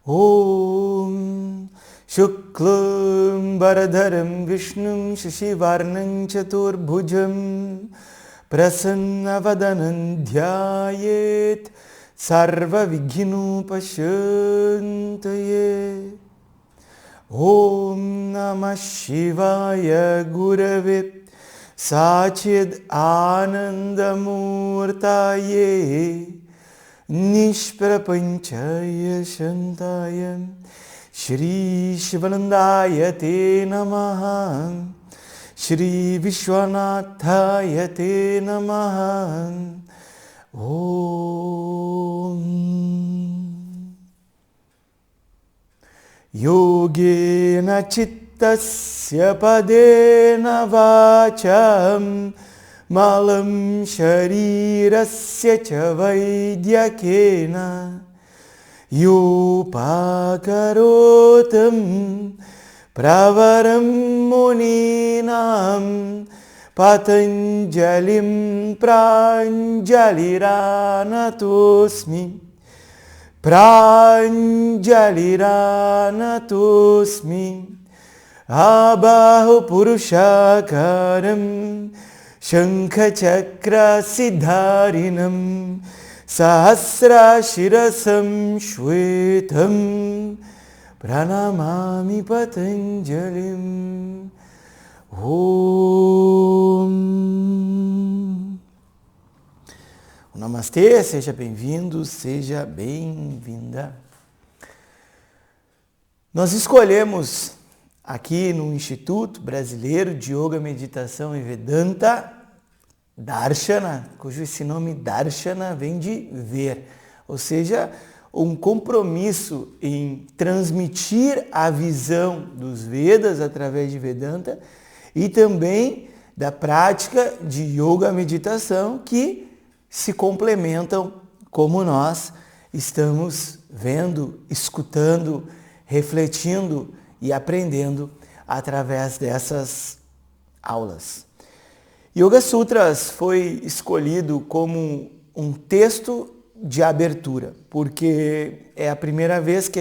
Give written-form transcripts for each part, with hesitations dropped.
Om Shuklam Bharadharam Vishnum Shashivarnam Chaturbhujam Prasannavadanam Dhyayet Sarva Vighnupashantaye. Om Namah Shivaya Gurave Sachid Anandamurtaye Nishprapanchaya Shantaya Shri Shivanandaya Te Namaha Shri Vishwanathaya Te Namaha. Om Yogena Chittasya Padena Vacham Malam Sharirasya Cha Vaidyakena Yupakarotam Pravaram Muninam Patanjalim Pranjaliranatosmi Pranjaliranatosmi Abahu Purushakaram Shankha-chakra siddharinam Sahasra shirasam shvetam Pranamami Patanjalim. Om Namastê, seja bem-vindo, seja bem-vinda. Nós escolhemos aqui no Instituto Brasileiro de Yoga, Meditação e Vedanta, Darshana, cujo esse nome Darshana vem de ver, ou seja, um compromisso em transmitir a visão dos Vedas através de Vedanta e também da prática de Yoga, Meditação, que se complementam como nós estamos vendo, escutando, refletindo e aprendendo através dessas aulas. Yoga Sutras foi escolhido como um texto de abertura, porque é a primeira vez que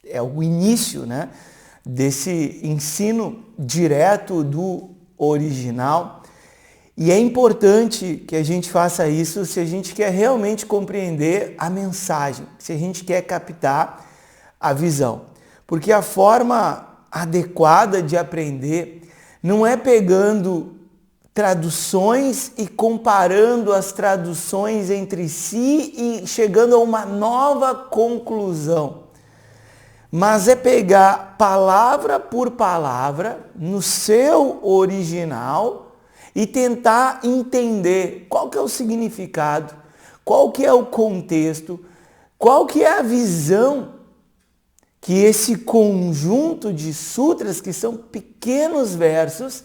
é o início, né, desse ensino direto do original, e é importante que a gente faça isso se a gente quer realmente compreender a mensagem, se a gente quer captar a visão. Porque a forma adequada de aprender não é pegando traduções e comparando as traduções entre si e chegando a uma nova conclusão. Mas é pegar palavra por palavra no seu original e tentar entender qual que é o significado, qual que é o contexto, qual que é a visão que esse conjunto de sutras, que são pequenos versos,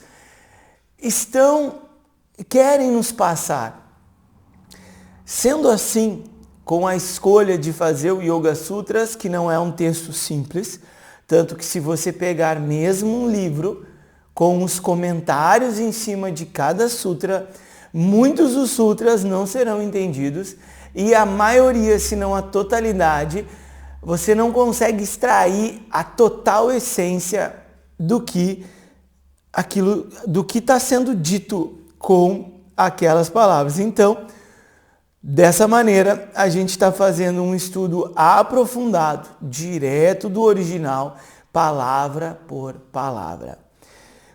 querem nos passar. Sendo assim, com a escolha de fazer o Yoga Sutras, que não é um texto simples, tanto que se você pegar mesmo um livro com os comentários em cima de cada sutra, muitos dos sutras não serão entendidos e a maioria, se não a totalidade, você não consegue extrair a total essência do que está sendo dito com aquelas palavras. Então, dessa maneira, a gente está fazendo um estudo aprofundado, direto do original, palavra por palavra.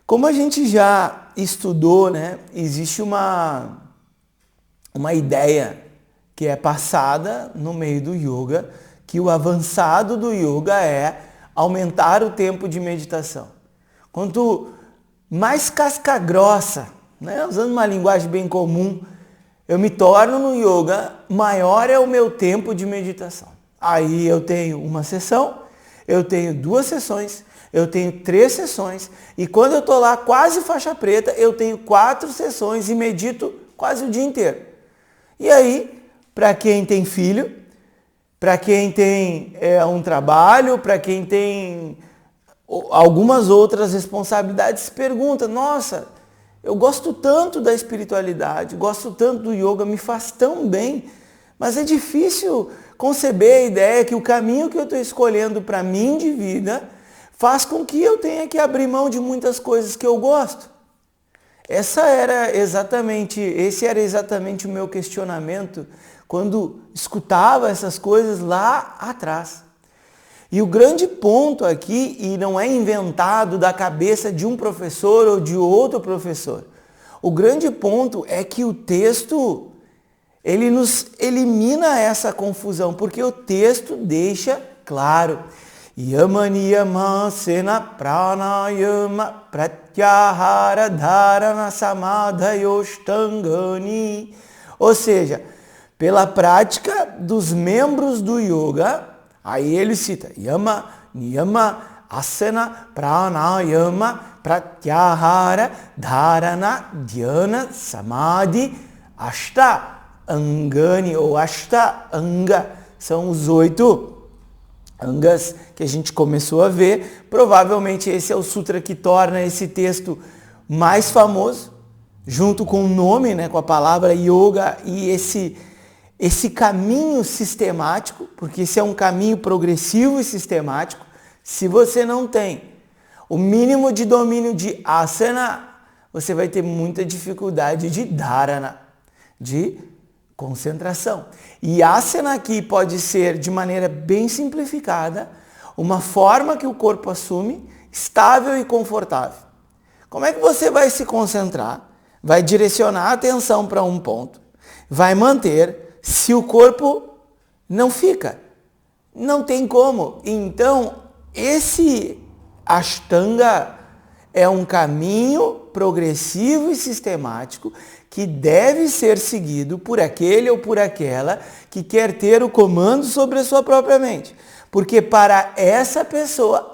Como a gente já estudou, né, existe uma ideia que é passada no meio do yoga, que o avançado do yoga é aumentar o tempo de meditação. Quanto mais casca grossa, né, usando uma linguagem bem comum, eu me torno no yoga, maior é o meu tempo de meditação. Aí eu tenho uma sessão, eu tenho 2 sessões, eu tenho 3 sessões, e quando eu estou lá quase faixa preta, eu tenho 4 sessões e medito quase o dia inteiro. E aí, para quem tem filho, para quem tem um trabalho, para quem tem algumas outras responsabilidades, pergunta, nossa, eu gosto tanto da espiritualidade, gosto tanto do yoga, me faz tão bem, mas é difícil conceber a ideia que o caminho que eu estou escolhendo para mim de vida faz com que eu tenha que abrir mão de muitas coisas que eu gosto. Esse era exatamente o meu questionamento quando escutava essas coisas lá atrás. E o grande ponto aqui, e não é inventado da cabeça de um professor ou de outro professor, o grande ponto é que o texto, ele nos elimina essa confusão, porque o texto deixa claro. Yama niyama sena pranayama pratyahara dharana samadhayoshtangani. Ou seja, pela prática dos membros do yoga, aí ele cita Yama, Niyama, Asana, Pranayama, Pratyahara, Dharana, Dhyana, Samadhi, Ashta Angani ou Ashta Anga. São os 8 Angas que a gente começou a ver. Provavelmente esse é o sutra que torna esse texto mais famoso, junto com o nome, né, com a palavra yoga e esse caminho sistemático, porque esse é um caminho progressivo e sistemático. Se você não tem o mínimo de domínio de asana, você vai ter muita dificuldade de dharana, de concentração. E asana aqui pode ser, de maneira bem simplificada, uma forma que o corpo assume, estável e confortável. Como é que você vai se concentrar? Vai direcionar a atenção para um ponto, vai manter, se o corpo não fica. Não tem como. Então, esse Ashtanga é um caminho progressivo e sistemático que deve ser seguido por aquele ou por aquela que quer ter o comando sobre a sua própria mente. Porque para essa pessoa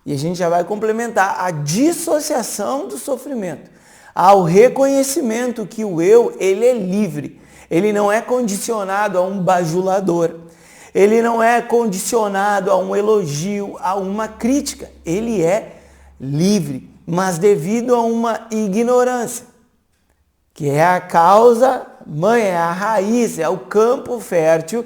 e a gente já vai complementar, a dissociação do sofrimento, ao reconhecimento que o eu, ele é livre. Ele não é condicionado a um bajulador. Ele não é condicionado a um elogio, a uma crítica. Ele é livre, mas devido a uma ignorância, que é a causa mãe, é a raiz, é o campo fértil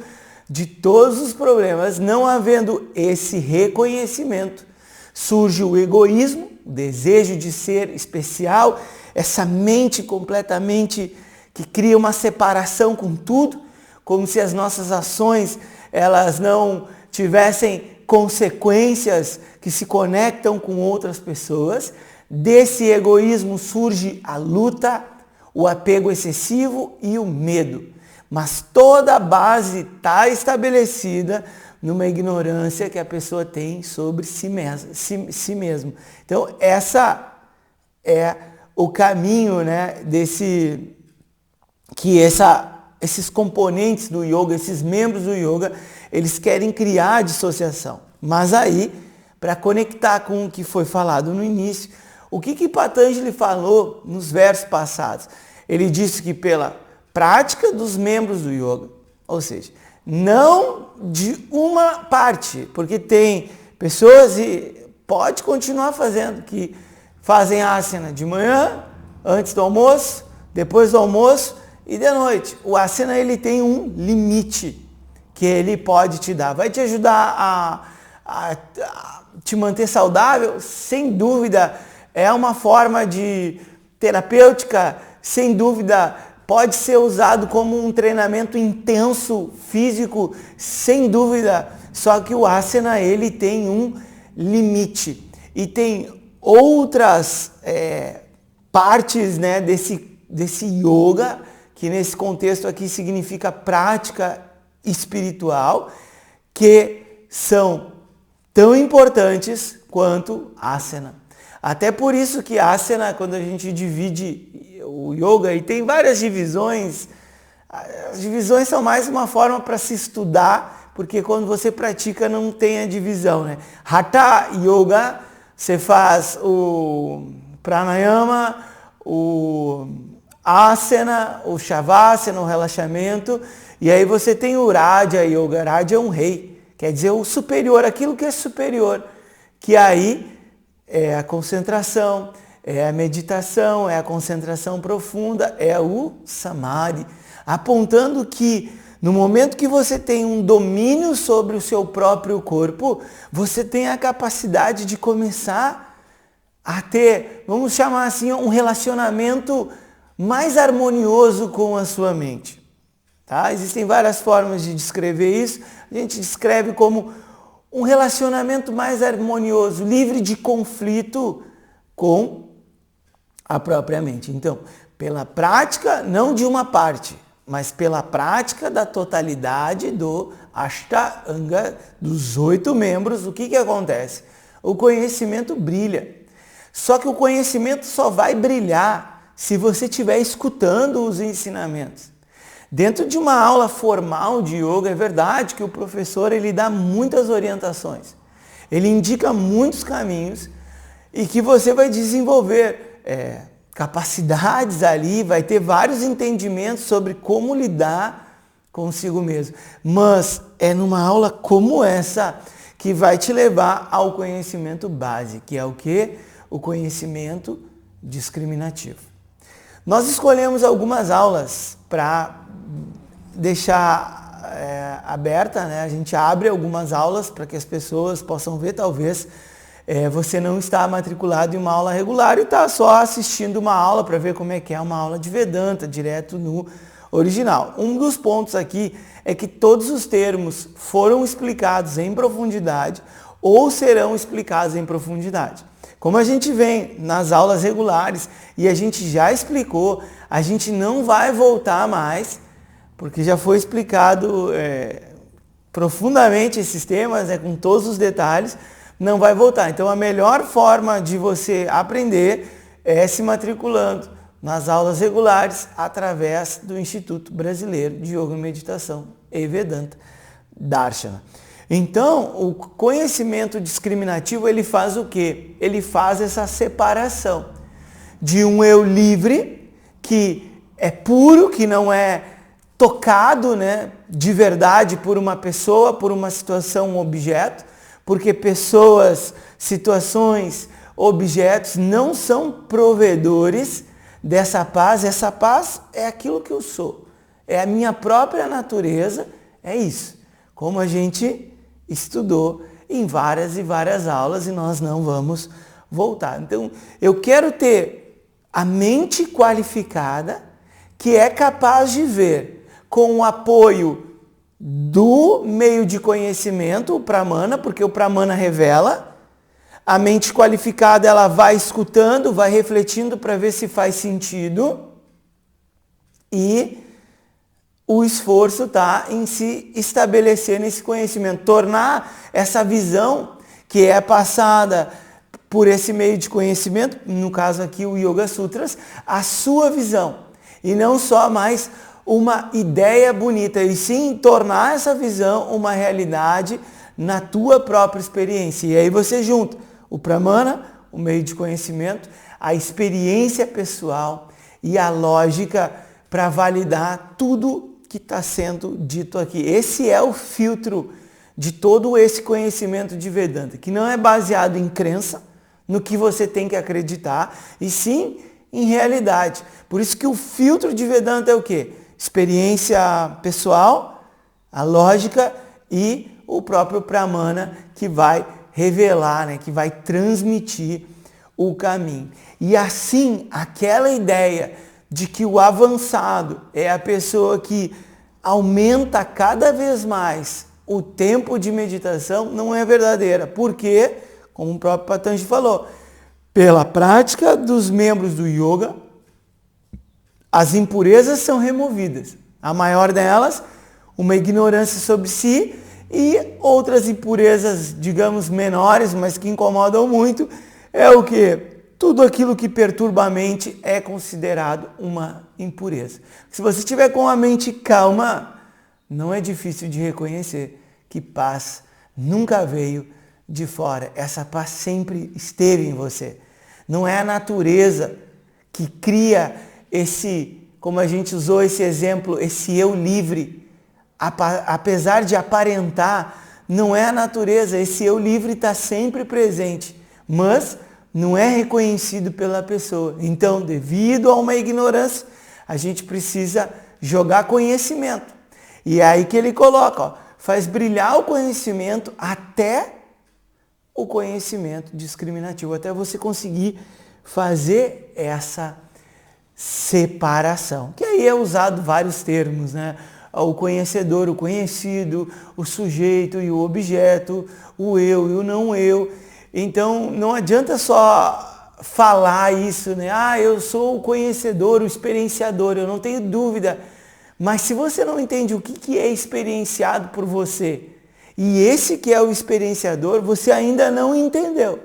de todos os problemas. Não havendo esse reconhecimento, surge o egoísmo, o desejo de ser especial, essa mente completamente que cria uma separação com tudo, como se as nossas ações elas não tivessem consequências que se conectam com outras pessoas. Desse egoísmo surge a luta, o apego excessivo e o medo. Mas toda a base está estabelecida numa ignorância que a pessoa tem sobre si mesmo. Então, essa é o caminho, né, esses componentes do yoga, esses membros do yoga, eles querem criar a dissociação. Mas aí, para conectar com o que foi falado no início, o que Patanjali falou nos versos passados? Ele disse que pela prática dos membros do yoga, ou seja, não de uma parte, porque tem pessoas, e pode continuar fazendo, que fazem asana de manhã, antes do almoço, depois do almoço e de noite. O asana, ele tem um limite que ele pode te dar. Vai te ajudar a te manter saudável? Sem dúvida. É uma forma de terapêutica? Sem dúvida. Pode ser usado como um treinamento intenso, físico? Sem dúvida. Só que o asana, ele tem um limite. E tem outras partes, né, desse yoga, que nesse contexto aqui significa prática espiritual, que são tão importantes quanto asana. Até por isso que asana, quando a gente divide o yoga, e tem várias divisões, as divisões são mais uma forma para se estudar, porque quando você pratica não tem a divisão, né? Hatha Yoga, você faz o pranayama, o asana, o shavasana, o relaxamento, e aí você tem o Raja Yoga. Raja é um rei, quer dizer o superior, aquilo que é superior, que aí é a concentração, é a meditação, é a concentração profunda, é o Samadhi, apontando que No momento que você tem um domínio sobre o seu próprio corpo, você tem a capacidade de começar a ter, vamos chamar assim, um relacionamento mais harmonioso com a sua mente. Tá? Existem várias formas de descrever isso. A gente descreve como um relacionamento mais harmonioso, livre de conflito com a própria mente. Então, pela prática, não de uma parte, mas pela prática da totalidade do Ashtanga, dos 8 membros, o que acontece? O conhecimento brilha. Só que o conhecimento só vai brilhar se você estiver escutando os ensinamentos. Dentro de uma aula formal de yoga, é verdade que o professor ele dá muitas orientações. Ele indica muitos caminhos e que você vai desenvolver capacidades ali, vai ter vários entendimentos sobre como lidar consigo mesmo. Mas é numa aula como essa que vai te levar ao conhecimento base, que é o quê? O conhecimento discriminativo. Nós escolhemos algumas aulas para deixar aberta, né? A gente abre algumas aulas para que as pessoas possam ver, talvez você não está matriculado em uma aula regular e está só assistindo uma aula para ver como é que é uma aula de Vedanta, direto no original. Um dos pontos aqui é que todos os termos foram explicados em profundidade ou serão explicados em profundidade. Como a gente vem nas aulas regulares e a gente já explicou, a gente não vai voltar mais, porque já foi explicado profundamente esses temas, com todos os detalhes, não vai voltar. Então a melhor forma de você aprender é se matriculando nas aulas regulares através do Instituto Brasileiro de Yoga e Meditação e Vedanta Darshana. Então, o conhecimento discriminativo, ele faz o quê? Ele faz essa separação de um eu livre, que é puro, que não é tocado, né, de verdade por uma pessoa, por uma situação, um objeto, porque pessoas, situações, objetos não são provedores dessa paz. Essa paz é aquilo que eu sou, é a minha própria natureza, é isso. Como a gente estudou em várias e várias aulas e nós não vamos voltar. Então, eu quero ter a mente qualificada que é capaz de ver com o apoio do meio de conhecimento, o Pramana, porque o Pramana revela. A mente qualificada, ela vai escutando, vai refletindo para ver se faz sentido. E o esforço está em se estabelecer nesse conhecimento, tornar essa visão que é passada por esse meio de conhecimento, no caso aqui o Yoga Sutras, a sua visão. E não só mais uma ideia bonita, e sim tornar essa visão uma realidade na tua própria experiência. E aí você junta o Pramana, o meio de conhecimento, a experiência pessoal e a lógica para validar tudo que está sendo dito aqui. Esse é o filtro de todo esse conhecimento de Vedanta, que não é baseado em crença, no que você tem que acreditar, e sim em realidade. Por isso que o filtro de Vedanta é o quê? Experiência pessoal, a lógica e o próprio Pramana, que vai revelar, né, que vai transmitir o caminho. E assim, aquela ideia de que o avançado é a pessoa que aumenta cada vez mais o tempo de meditação não é verdadeira. Porque, como o próprio Patanjali falou, pela prática dos membros do yoga, as impurezas são removidas. A maior delas, uma ignorância sobre si, e outras impurezas, digamos, menores, mas que incomodam muito, é o quê? Tudo aquilo que perturba a mente é considerado uma impureza. Se você estiver com a mente calma, não é difícil de reconhecer que paz nunca veio de fora. Essa paz sempre esteve em você. Não é a natureza que cria esse, como a gente usou esse exemplo, esse eu livre. Apesar de aparentar, não é a natureza, esse eu livre está sempre presente, mas não é reconhecido pela pessoa. Então, devido a uma ignorância, a gente precisa jogar conhecimento. E é aí que ele coloca, ó, faz brilhar o conhecimento até o conhecimento discriminativo, até você conseguir fazer essa separação. Que aí é usado vários termos, né? O conhecedor, o conhecido, o sujeito e o objeto, o eu e o não eu. Então não adianta só falar isso, né? Ah, eu sou o conhecedor, o experienciador, eu não tenho dúvida. Mas se você não entende o que é experienciado por você, e esse que é o experienciador, você ainda não entendeu.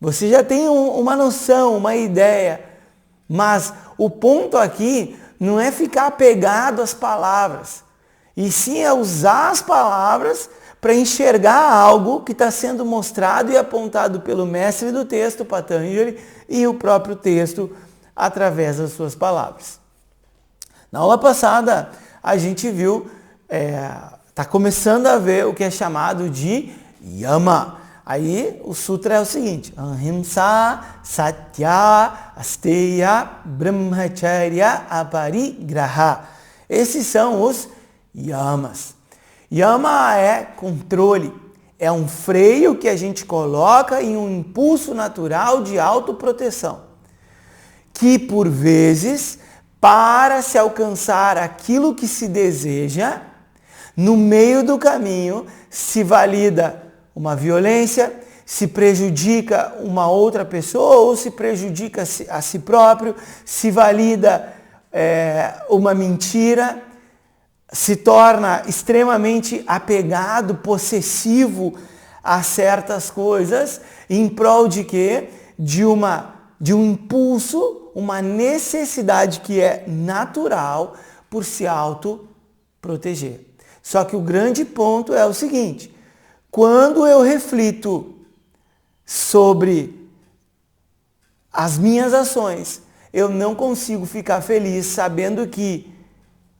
Você já tem uma noção, uma ideia, mas o ponto aqui não é ficar apegado às palavras, e sim é usar as palavras para enxergar algo que está sendo mostrado e apontado pelo mestre do texto, Patanjali, e o próprio texto através das suas palavras. Na aula passada, a gente viu, está começando a ver o que é chamado de Yama. Aí o sutra é o seguinte: Ahimsa, Satya, Asteya, Brahmacharya, Aparigraha. Esses são os Yamas. Yama é controle, é um freio que a gente coloca em um impulso natural de autoproteção, que por vezes, para se alcançar aquilo que se deseja, no meio do caminho se valida uma violência, se prejudica uma outra pessoa ou se prejudica a si próprio, se valida uma mentira, se torna extremamente apegado, possessivo a certas coisas, em prol de quê? De um impulso, uma necessidade que é natural por se autoproteger. Só que o grande ponto é o seguinte: quando eu reflito sobre as minhas ações, eu não consigo ficar feliz sabendo que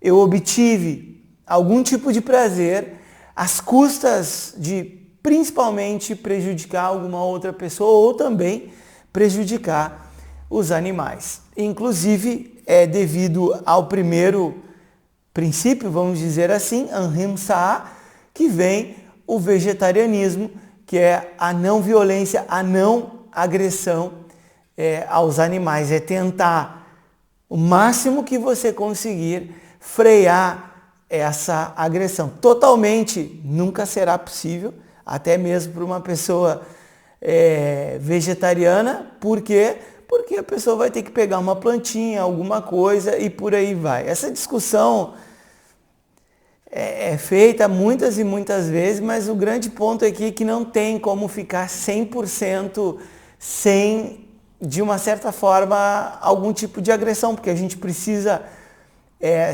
eu obtive algum tipo de prazer às custas de principalmente prejudicar alguma outra pessoa ou também prejudicar os animais. Inclusive, é devido ao primeiro princípio, vamos dizer assim, Ahimsa, que vem o vegetarianismo, que é a não violência, a não agressão aos animais. É tentar o máximo que você conseguir frear essa agressão. Totalmente nunca será possível, até mesmo para uma pessoa vegetariana. Por quê? Porque a pessoa vai ter que pegar uma plantinha, alguma coisa e por aí vai. Essa discussão é feita muitas e muitas vezes, mas o grande ponto aqui é que não tem como ficar 100% sem, de uma certa forma, algum tipo de agressão, porque a gente precisa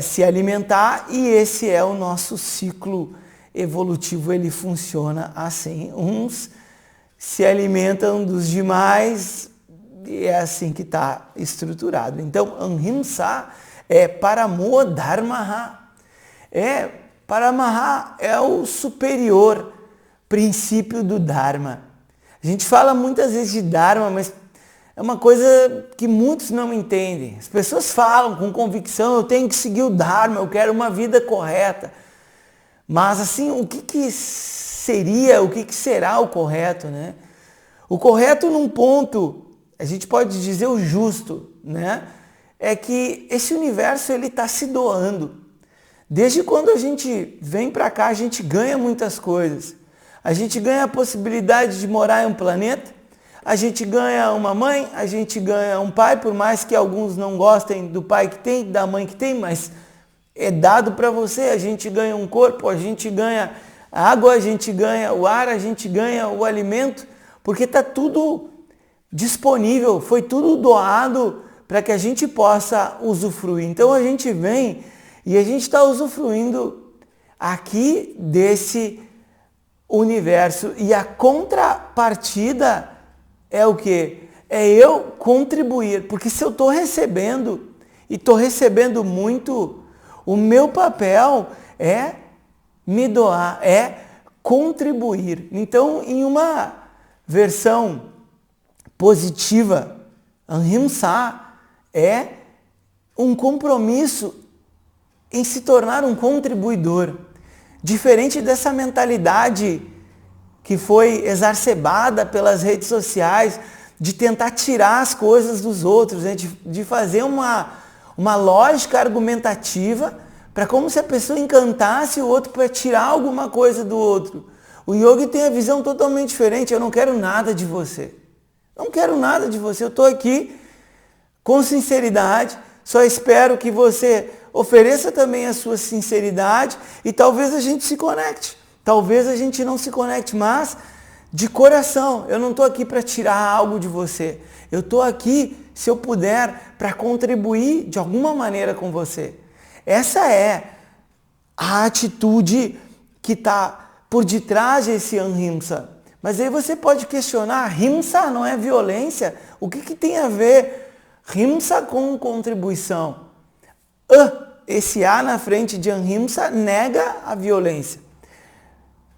se alimentar e esse é o nosso ciclo evolutivo, ele funciona assim. Uns se alimentam dos demais e é assim que está estruturado. Então, Ahimsa é Paramo Dharma. Paramaha é o superior princípio do Dharma. A gente fala muitas vezes de Dharma, mas é uma coisa que muitos não entendem. As pessoas falam com convicção: eu tenho que seguir o Dharma, eu quero uma vida correta. Mas assim, o que seria, o que será o correto, né? O correto num ponto, a gente pode dizer o justo, né? É que esse universo ele está se doando. Desde quando a gente vem para cá, a gente ganha muitas coisas. A gente ganha a possibilidade de morar em um planeta, a gente ganha uma mãe, a gente ganha um pai, por mais que alguns não gostem do pai que tem, da mãe que tem, mas é dado para você. A gente ganha um corpo, a gente ganha água, a gente ganha o ar, a gente ganha o alimento, porque está tudo disponível, foi tudo doado para que a gente possa usufruir. Então a gente vem e a gente está usufruindo aqui desse universo. E a contrapartida é o quê? É eu contribuir. Porque se eu estou recebendo, e estou recebendo muito, o meu papel é me doar, é contribuir. Então, em uma versão positiva, Ahimsa é um compromisso em se tornar um contribuidor. Diferente dessa mentalidade que foi exacerbada pelas redes sociais, de tentar tirar as coisas dos outros, né? de fazer uma lógica argumentativa para como se a pessoa encantasse o outro para tirar alguma coisa do outro. O yogi tem a visão totalmente diferente. Eu não quero nada de você. Não quero nada de você. Eu estou aqui com sinceridade. Só espero que você ofereça também a sua sinceridade e talvez a gente se conecte. Talvez a gente não se conecte, mas de coração. Eu não estou aqui para tirar algo de você. Eu estou aqui, se eu puder, para contribuir de alguma maneira com você. Essa é a atitude que está por detrás desse ahimsa. Mas aí você pode questionar, ahimsa não é violência? O que tem a ver ahimsa com contribuição? Esse A na frente de ahimsa nega a violência.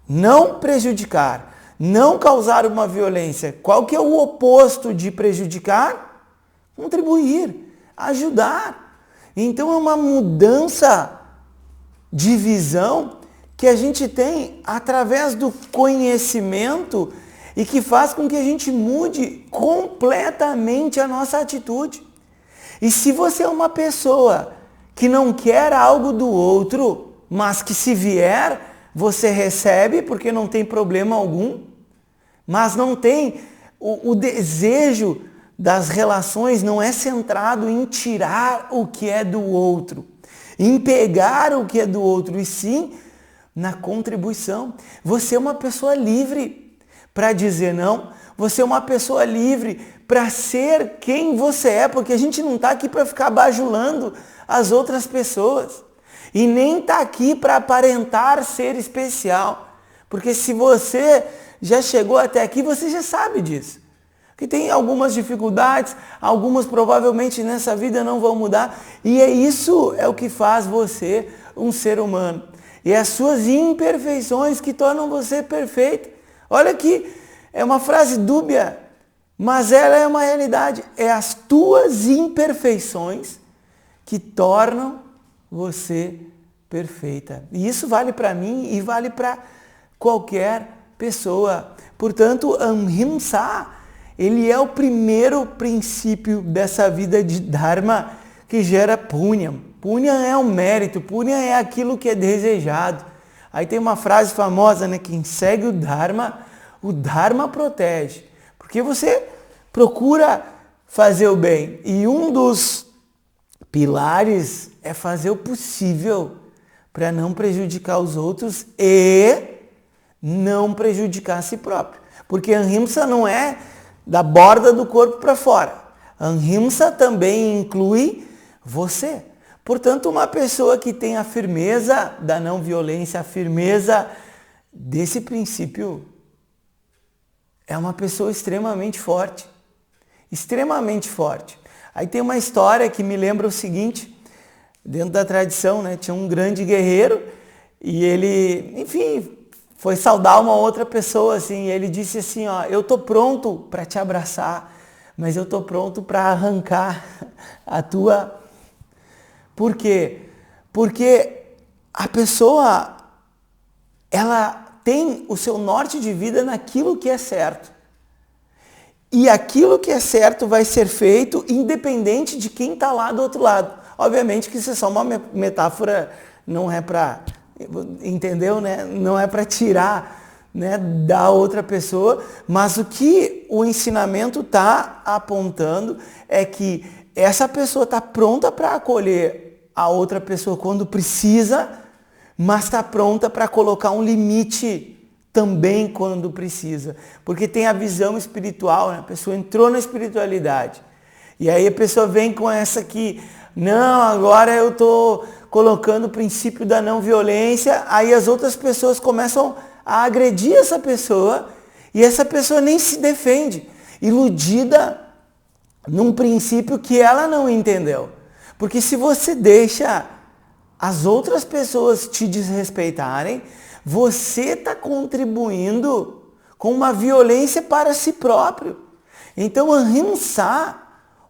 Não prejudicar, não causar uma violência. Qual que é o oposto de prejudicar? Contribuir, ajudar. Então é uma mudança de visão que a gente tem através do conhecimento e que faz com que a gente mude completamente a nossa atitude. E se você é uma pessoa que não quer algo do outro, mas que se vier, você recebe porque não tem problema algum, mas não tem o desejo das relações não é centrado em tirar o que é do outro, em pegar o que é do outro, e sim na contribuição. Você é uma pessoa livre para dizer não, você é uma pessoa livre para ser quem você é, porque a gente não está aqui para ficar bajulando as outras pessoas e nem está aqui para aparentar ser especial, porque se você já chegou até aqui, você já sabe disso. Que tem algumas dificuldades, algumas provavelmente nessa vida não vão mudar, e isso é o que faz você um ser humano. E as suas imperfeições que tornam você perfeito. Olha aqui, é uma frase dúbia, mas ela é uma realidade. É as tuas imperfeições que tornam você perfeita. E isso vale para mim e vale para qualquer pessoa. Portanto, ahimsa, ele é o primeiro princípio dessa vida de Dharma que gera punya. Punya é um mérito, punya é aquilo que é desejado. Aí tem uma frase famosa, né? Quem segue o Dharma protege. Porque você procura fazer o bem. E um dos pilares é fazer o possível para não prejudicar os outros e não prejudicar a si próprio. Porque ahimsa não é da borda do corpo para fora. Ahimsa também inclui você. Portanto, uma pessoa que tem a firmeza da não violência, a firmeza desse princípio, é uma pessoa extremamente forte. Extremamente forte. Aí tem uma história que me lembra o seguinte, dentro da tradição, né? Tinha um grande guerreiro e ele, enfim, foi saudar uma outra pessoa, assim, e ele disse assim, ó, eu tô pronto para te abraçar, mas eu tô pronto para arrancar a tua... Por quê? Porque a pessoa, ela tem o seu norte de vida naquilo que é certo. E aquilo que é certo vai ser feito independente de quem está lá do outro lado. Obviamente que isso é só uma metáfora, não é para... Entendeu, né? Não é para tirar, né, da outra pessoa, mas o que o ensinamento está apontando é que essa pessoa está pronta para acolher a outra pessoa quando precisa, mas está pronta para colocar um limite também quando precisa. Porque tem a visão espiritual, né? A pessoa entrou na espiritualidade. E aí a pessoa vem com essa aqui, não, agora eu estou colocando o princípio da não violência, aí as outras pessoas começam a agredir essa pessoa e essa pessoa nem se defende, iludida num princípio que ela não entendeu. Porque se você deixa as outras pessoas te desrespeitarem, você está contribuindo com uma violência para si próprio. Então, ahimsa,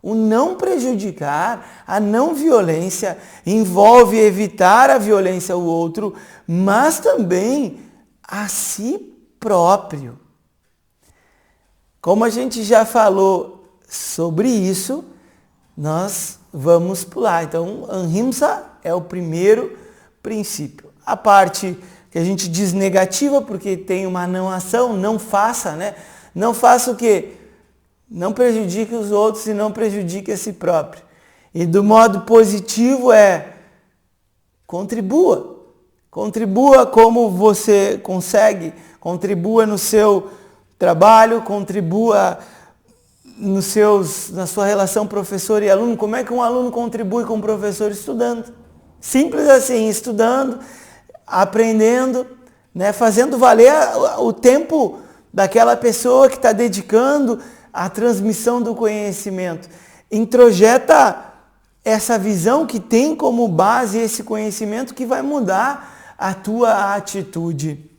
O não prejudicar, a não violência, envolve evitar a violência ao outro, mas também a si próprio. Como a gente já falou sobre isso, nós vamos pular. Então, ahimsa é o primeiro princípio. A parte que a gente diz negativa, porque tem uma não ação, não faça, né? Não faça o quê? Não prejudique os outros e não prejudique a si próprio. E do modo positivo é contribua. Contribua como você consegue, contribua no seu trabalho, contribua na sua relação professor e aluno. Como é que um aluno contribui com o professor? Estudando. Simples assim, estudando, aprendendo, né? Fazendo valer o tempo daquela pessoa que está dedicando à transmissão do conhecimento. Introjeta essa visão que tem como base esse conhecimento que vai mudar a tua atitude.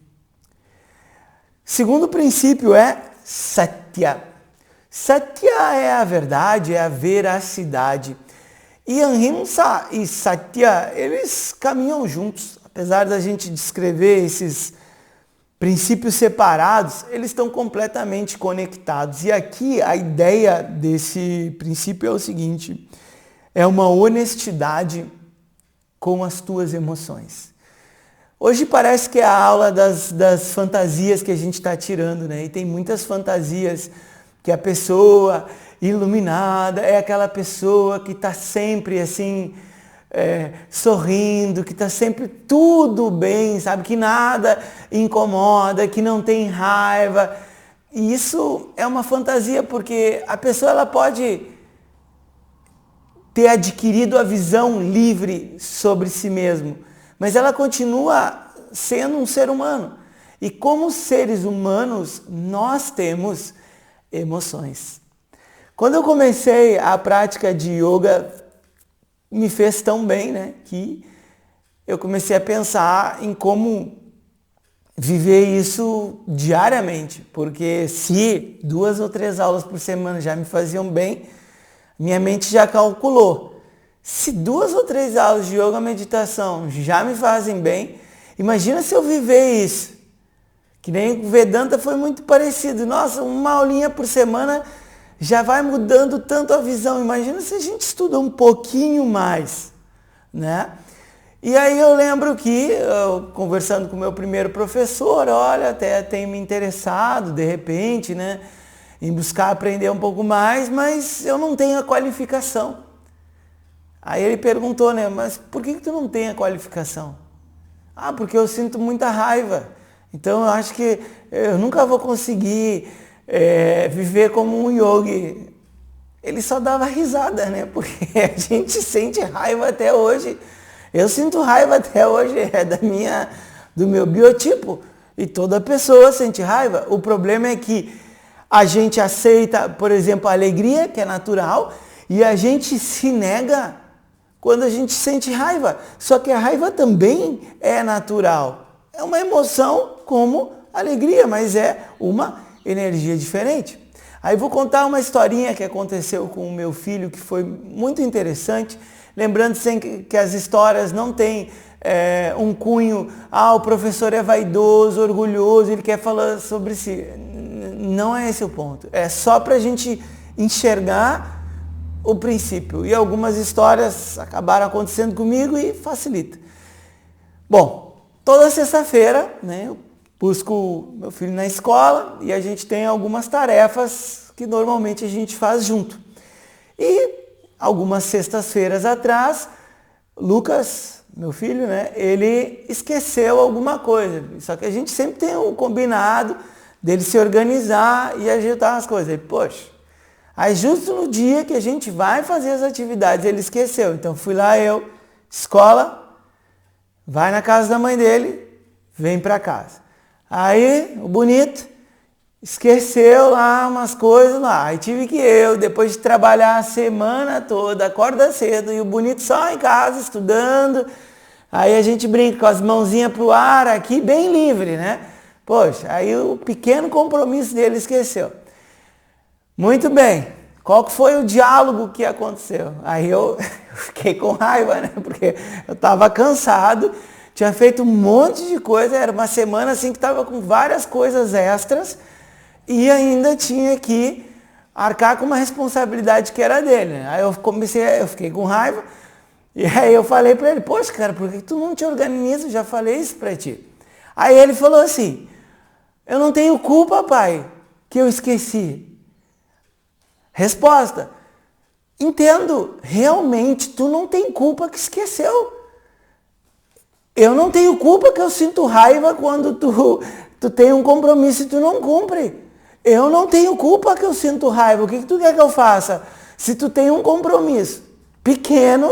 Segundo princípio é Satya. Satya é a verdade, é a veracidade. E Ahimsa e Satya, eles caminham juntos. Apesar da gente descrever esses princípios separados, eles estão completamente conectados. E aqui a ideia desse princípio é o seguinte: é uma honestidade com as tuas emoções. Hoje parece que é a aula das fantasias que a gente está tirando, né? E tem muitas fantasias que a pessoa iluminada é aquela pessoa que está sempre assim, sorrindo, que está sempre tudo bem, sabe? Que nada incomoda, que não tem raiva. E isso é uma fantasia porque a pessoa ela pode ter adquirido a visão livre sobre si mesmo, mas ela continua sendo um ser humano. E como seres humanos, nós temos emoções. Quando eu comecei a prática de yoga, me fez tão bem, né, que eu comecei a pensar em como viver isso diariamente, porque se 2 ou 3 aulas por semana já me faziam bem, minha mente já calculou. Se 2 ou 3 aulas de yoga meditação já me fazem bem, imagina se eu viver isso. Que nem o Vedanta foi muito parecido. Nossa, uma aulinha por semana já vai mudando tanto a visão. Imagina se a gente estuda um pouquinho mais, né? E aí eu lembro que, conversando com o meu primeiro professor, olha, até tenho me interessado, de repente, né, em buscar aprender um pouco mais, mas eu não tenho a qualificação. Aí ele perguntou, né, mas por que tu não tem a qualificação? Ah, porque eu sinto muita raiva. Então eu acho que eu nunca vou conseguir viver como um yogi. Ele só dava risada, né? Porque a gente sente raiva até hoje. Eu sinto raiva até hoje, do meu biotipo. E toda pessoa sente raiva. O problema é que a gente aceita, por exemplo, a alegria, que é natural, e a gente se nega quando a gente sente raiva. Só que a raiva também é natural. É uma emoção como alegria, mas é uma energia diferente. Aí vou contar uma historinha que aconteceu com o meu filho, que foi muito interessante. Lembrando sempre que as histórias não têm um cunho, o professor é vaidoso, orgulhoso, ele quer falar sobre si. Não é esse o ponto. É só para a gente enxergar o princípio. E algumas histórias acabaram acontecendo comigo e facilita. Bom, toda sexta-feira, né, eu busco meu filho na escola e a gente tem algumas tarefas que normalmente a gente faz junto. E algumas sextas-feiras atrás, Lucas, meu filho, né, ele esqueceu alguma coisa. Só que a gente sempre tem um combinado dele se organizar e ajeitar as coisas. Ele, poxa, aí justo no dia que a gente vai fazer as atividades, ele esqueceu. Então fui lá eu, escola, vai na casa da mãe dele, vem para casa. Aí o bonito esqueceu lá umas coisas lá. Aí tive que depois de trabalhar a semana toda, acorda cedo e o bonito só em casa estudando. Aí a gente brinca com as mãozinhas pro ar aqui, bem livre, né? Poxa, aí o pequeno compromisso dele esqueceu. Muito bem. Qual que foi o diálogo que aconteceu? Aí eu fiquei com raiva, né? Porque eu estava cansado, tinha feito um monte de coisa, era uma semana assim que estava com várias coisas extras e ainda tinha que arcar com uma responsabilidade que era dele, né? Aí eu fiquei com raiva e aí eu falei para ele, poxa cara, por que tu não te organiza? Eu já falei isso para ti. Aí ele falou assim, eu não tenho culpa, pai, que eu esqueci. Resposta, entendo, realmente tu não tem culpa que esqueceu. Eu não tenho culpa que eu sinto raiva quando tu tem um compromisso e tu não cumpre. Eu não tenho culpa que eu sinto raiva. O que tu quer que eu faça? Se tu tem um compromisso pequeno,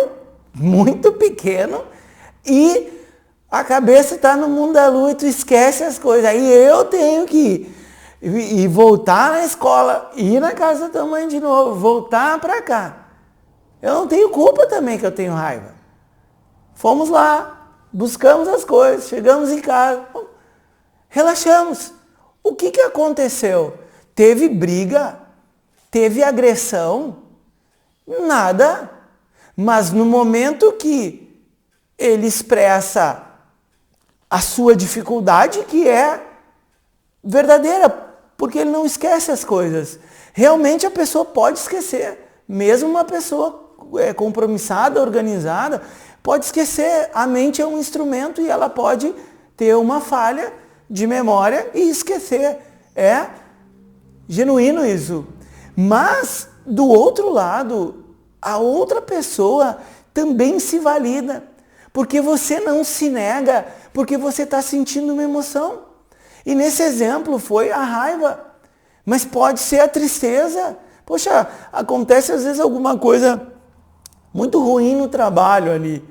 muito pequeno, e a cabeça está no mundo da lua e tu esquece as coisas. Aí eu tenho que ir e voltar na escola, ir na casa da tua mãe de novo, voltar para cá. Eu não tenho culpa também que eu tenho raiva. Fomos lá, buscamos as coisas, chegamos em casa, relaxamos. O que aconteceu? Teve briga? Teve agressão? Nada. Mas no momento que ele expressa a sua dificuldade, que é verdadeira, porque ele não esquece as coisas. Realmente a pessoa pode esquecer. Mesmo uma pessoa compromissada, organizada, pode esquecer. A mente é um instrumento e ela pode ter uma falha de memória e esquecer. É genuíno isso. Mas, do outro lado, a outra pessoa também se valida. Porque você não se nega, porque você está sentindo uma emoção. E nesse exemplo foi a raiva. Mas pode ser a tristeza. Poxa, acontece às vezes alguma coisa muito ruim no trabalho ali.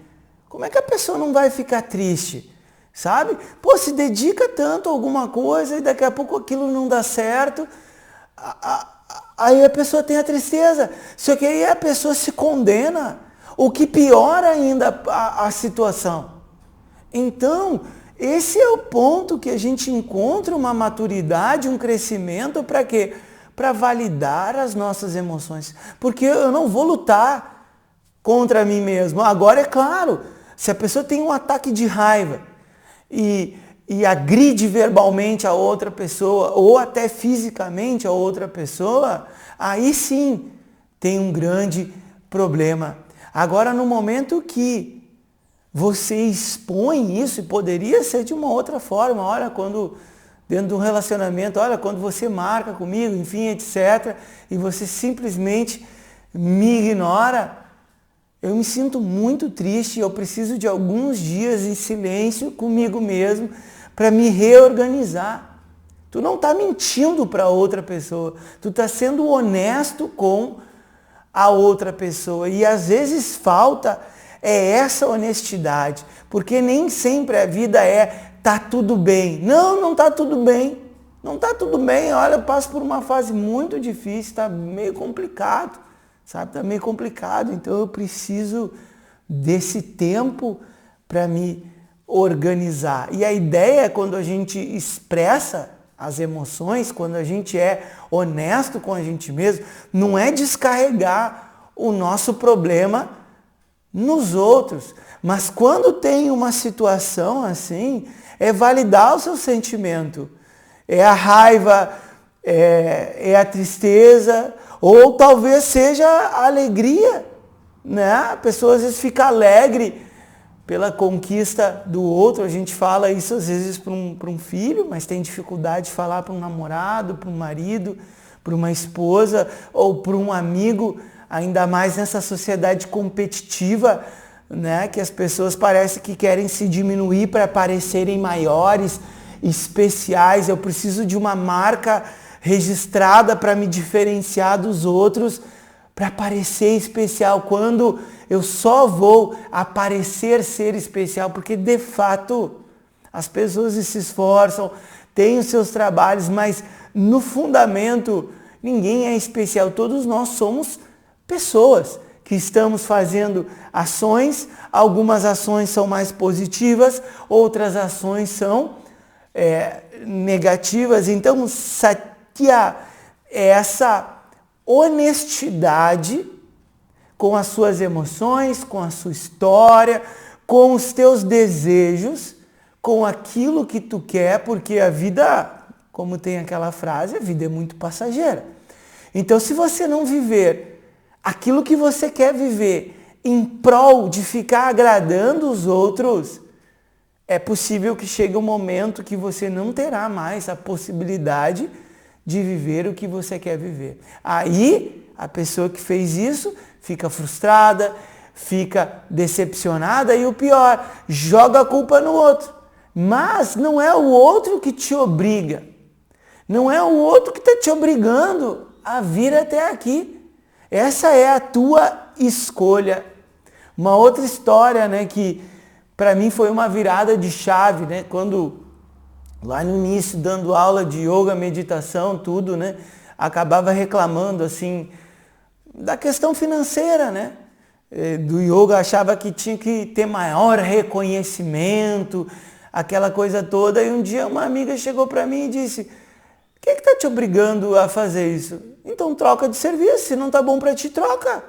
Como é que a pessoa não vai ficar triste? Sabe? Pô, se dedica tanto a alguma coisa e daqui a pouco aquilo não dá certo. Aí a pessoa tem a tristeza. Só que aí a pessoa se condena. O que piora ainda a situação. Então, esse é o ponto que a gente encontra uma maturidade, um crescimento para quê? Para validar as nossas emoções. Porque eu não vou lutar contra mim mesmo. Agora, é claro, se a pessoa tem um ataque de raiva e agride verbalmente a outra pessoa ou até fisicamente a outra pessoa, aí sim tem um grande problema. Agora, no momento que você expõe isso, e poderia ser de uma outra forma, olha, quando dentro de um relacionamento, olha, quando você marca comigo, enfim, etc., e você simplesmente me ignora, eu me sinto muito triste, eu preciso de alguns dias em silêncio comigo mesmo para me reorganizar. Tu não está mentindo para outra pessoa, tu está sendo honesto com a outra pessoa. E às vezes falta essa honestidade, porque nem sempre a vida tá tudo bem. Não tá tudo bem. Não tá tudo bem. Olha, eu passo por uma fase muito difícil, tá meio complicado, sabe? Tá meio complicado, então eu preciso desse tempo para me organizar. E a ideia é quando a gente expressa as emoções, quando a gente é honesto com a gente mesmo, não é descarregar o nosso problema nos outros. Mas quando tem uma situação assim, é validar o seu sentimento. É a raiva, é a tristeza, ou talvez seja a alegria, né? A pessoa às vezes fica alegre pela conquista do outro. A gente fala isso às vezes para um filho, mas tem dificuldade de falar para um namorado, para um marido, para uma esposa ou para um amigo, ainda mais nessa sociedade competitiva, né? Que as pessoas parecem que querem se diminuir para parecerem maiores, especiais. Eu preciso de uma marca registrada para me diferenciar dos outros, para parecer especial, quando eu só vou aparecer ser especial, porque de fato as pessoas se esforçam, têm os seus trabalhos, mas no fundamento ninguém é especial. Todos nós somos pessoas que estamos fazendo ações. Algumas ações são mais positivas, outras ações são negativas. Então, Satya é essa honestidade com as suas emoções, com a sua história, com os teus desejos, com aquilo que tu quer, porque a vida, como tem aquela frase, a vida é muito passageira. Então, se você não viver aquilo que você quer viver em prol de ficar agradando os outros, é possível que chegue um momento que você não terá mais a possibilidade de viver o que você quer viver. Aí, a pessoa que fez isso fica frustrada, fica decepcionada e o pior, joga a culpa no outro. Mas não é o outro que te obriga. Não é o outro que está te obrigando a vir até aqui. Essa é a tua escolha. Uma outra história, né, que para mim foi uma virada de chave, né, quando lá no início dando aula de yoga, meditação, tudo, né, acabava reclamando assim da questão financeira, né? Do yoga, achava que tinha que ter maior reconhecimento, aquela coisa toda. E um dia uma amiga chegou para mim e disse: o que está te obrigando a fazer isso? Então troca de serviço, se não tá bom para ti, troca.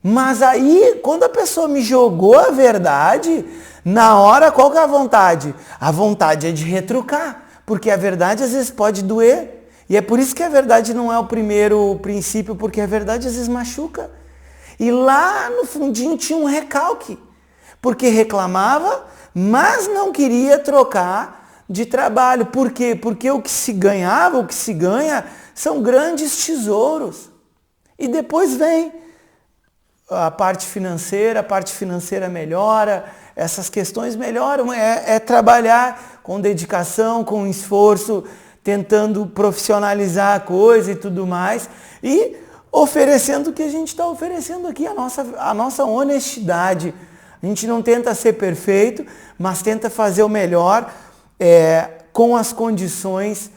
Mas aí, quando a pessoa me jogou a verdade, na hora, qual que é a vontade? A vontade é de retrucar, porque a verdade às vezes pode doer. E é por isso que a verdade não é o primeiro princípio, porque a verdade às vezes machuca. E lá no fundinho tinha um recalque, porque reclamava, mas não queria trocar de trabalho. Por quê? Porque o que se ganhava, o que se ganha, são grandes tesouros. E depois vem a parte financeira melhora, essas questões melhoram, é trabalhar com dedicação, com esforço, tentando profissionalizar a coisa e tudo mais, e oferecendo o que a gente está oferecendo aqui, a nossa honestidade. A gente não tenta ser perfeito, mas tenta fazer o melhor com as condições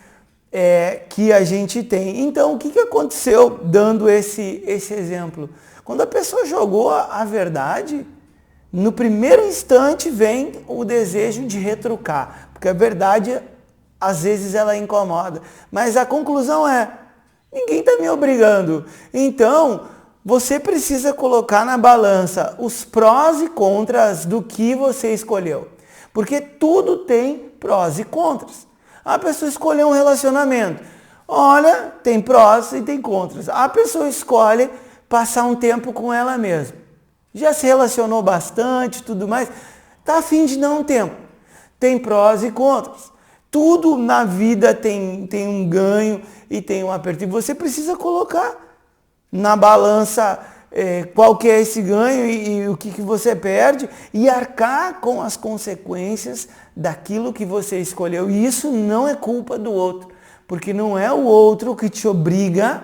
que a gente tem. Então, o que aconteceu dando esse exemplo? Quando a pessoa jogou a verdade, no primeiro instante vem o desejo de retrucar, porque a verdade às vezes ela incomoda, mas a conclusão é: ninguém está me obrigando. Então, você precisa colocar na balança os prós e contras do que você escolheu, porque tudo tem prós e contras. A pessoa escolheu um relacionamento, olha, tem prós e tem contras. A pessoa escolhe passar um tempo com ela mesma, já se relacionou bastante, tudo mais, está a fim de dar um tempo. Tem prós e contras. Tudo na vida tem um ganho e tem um aperto. E você precisa colocar na balança qual que é esse ganho e o que você perde e arcar com as consequências daquilo que você escolheu. E isso não é culpa do outro, porque não é o outro que te obriga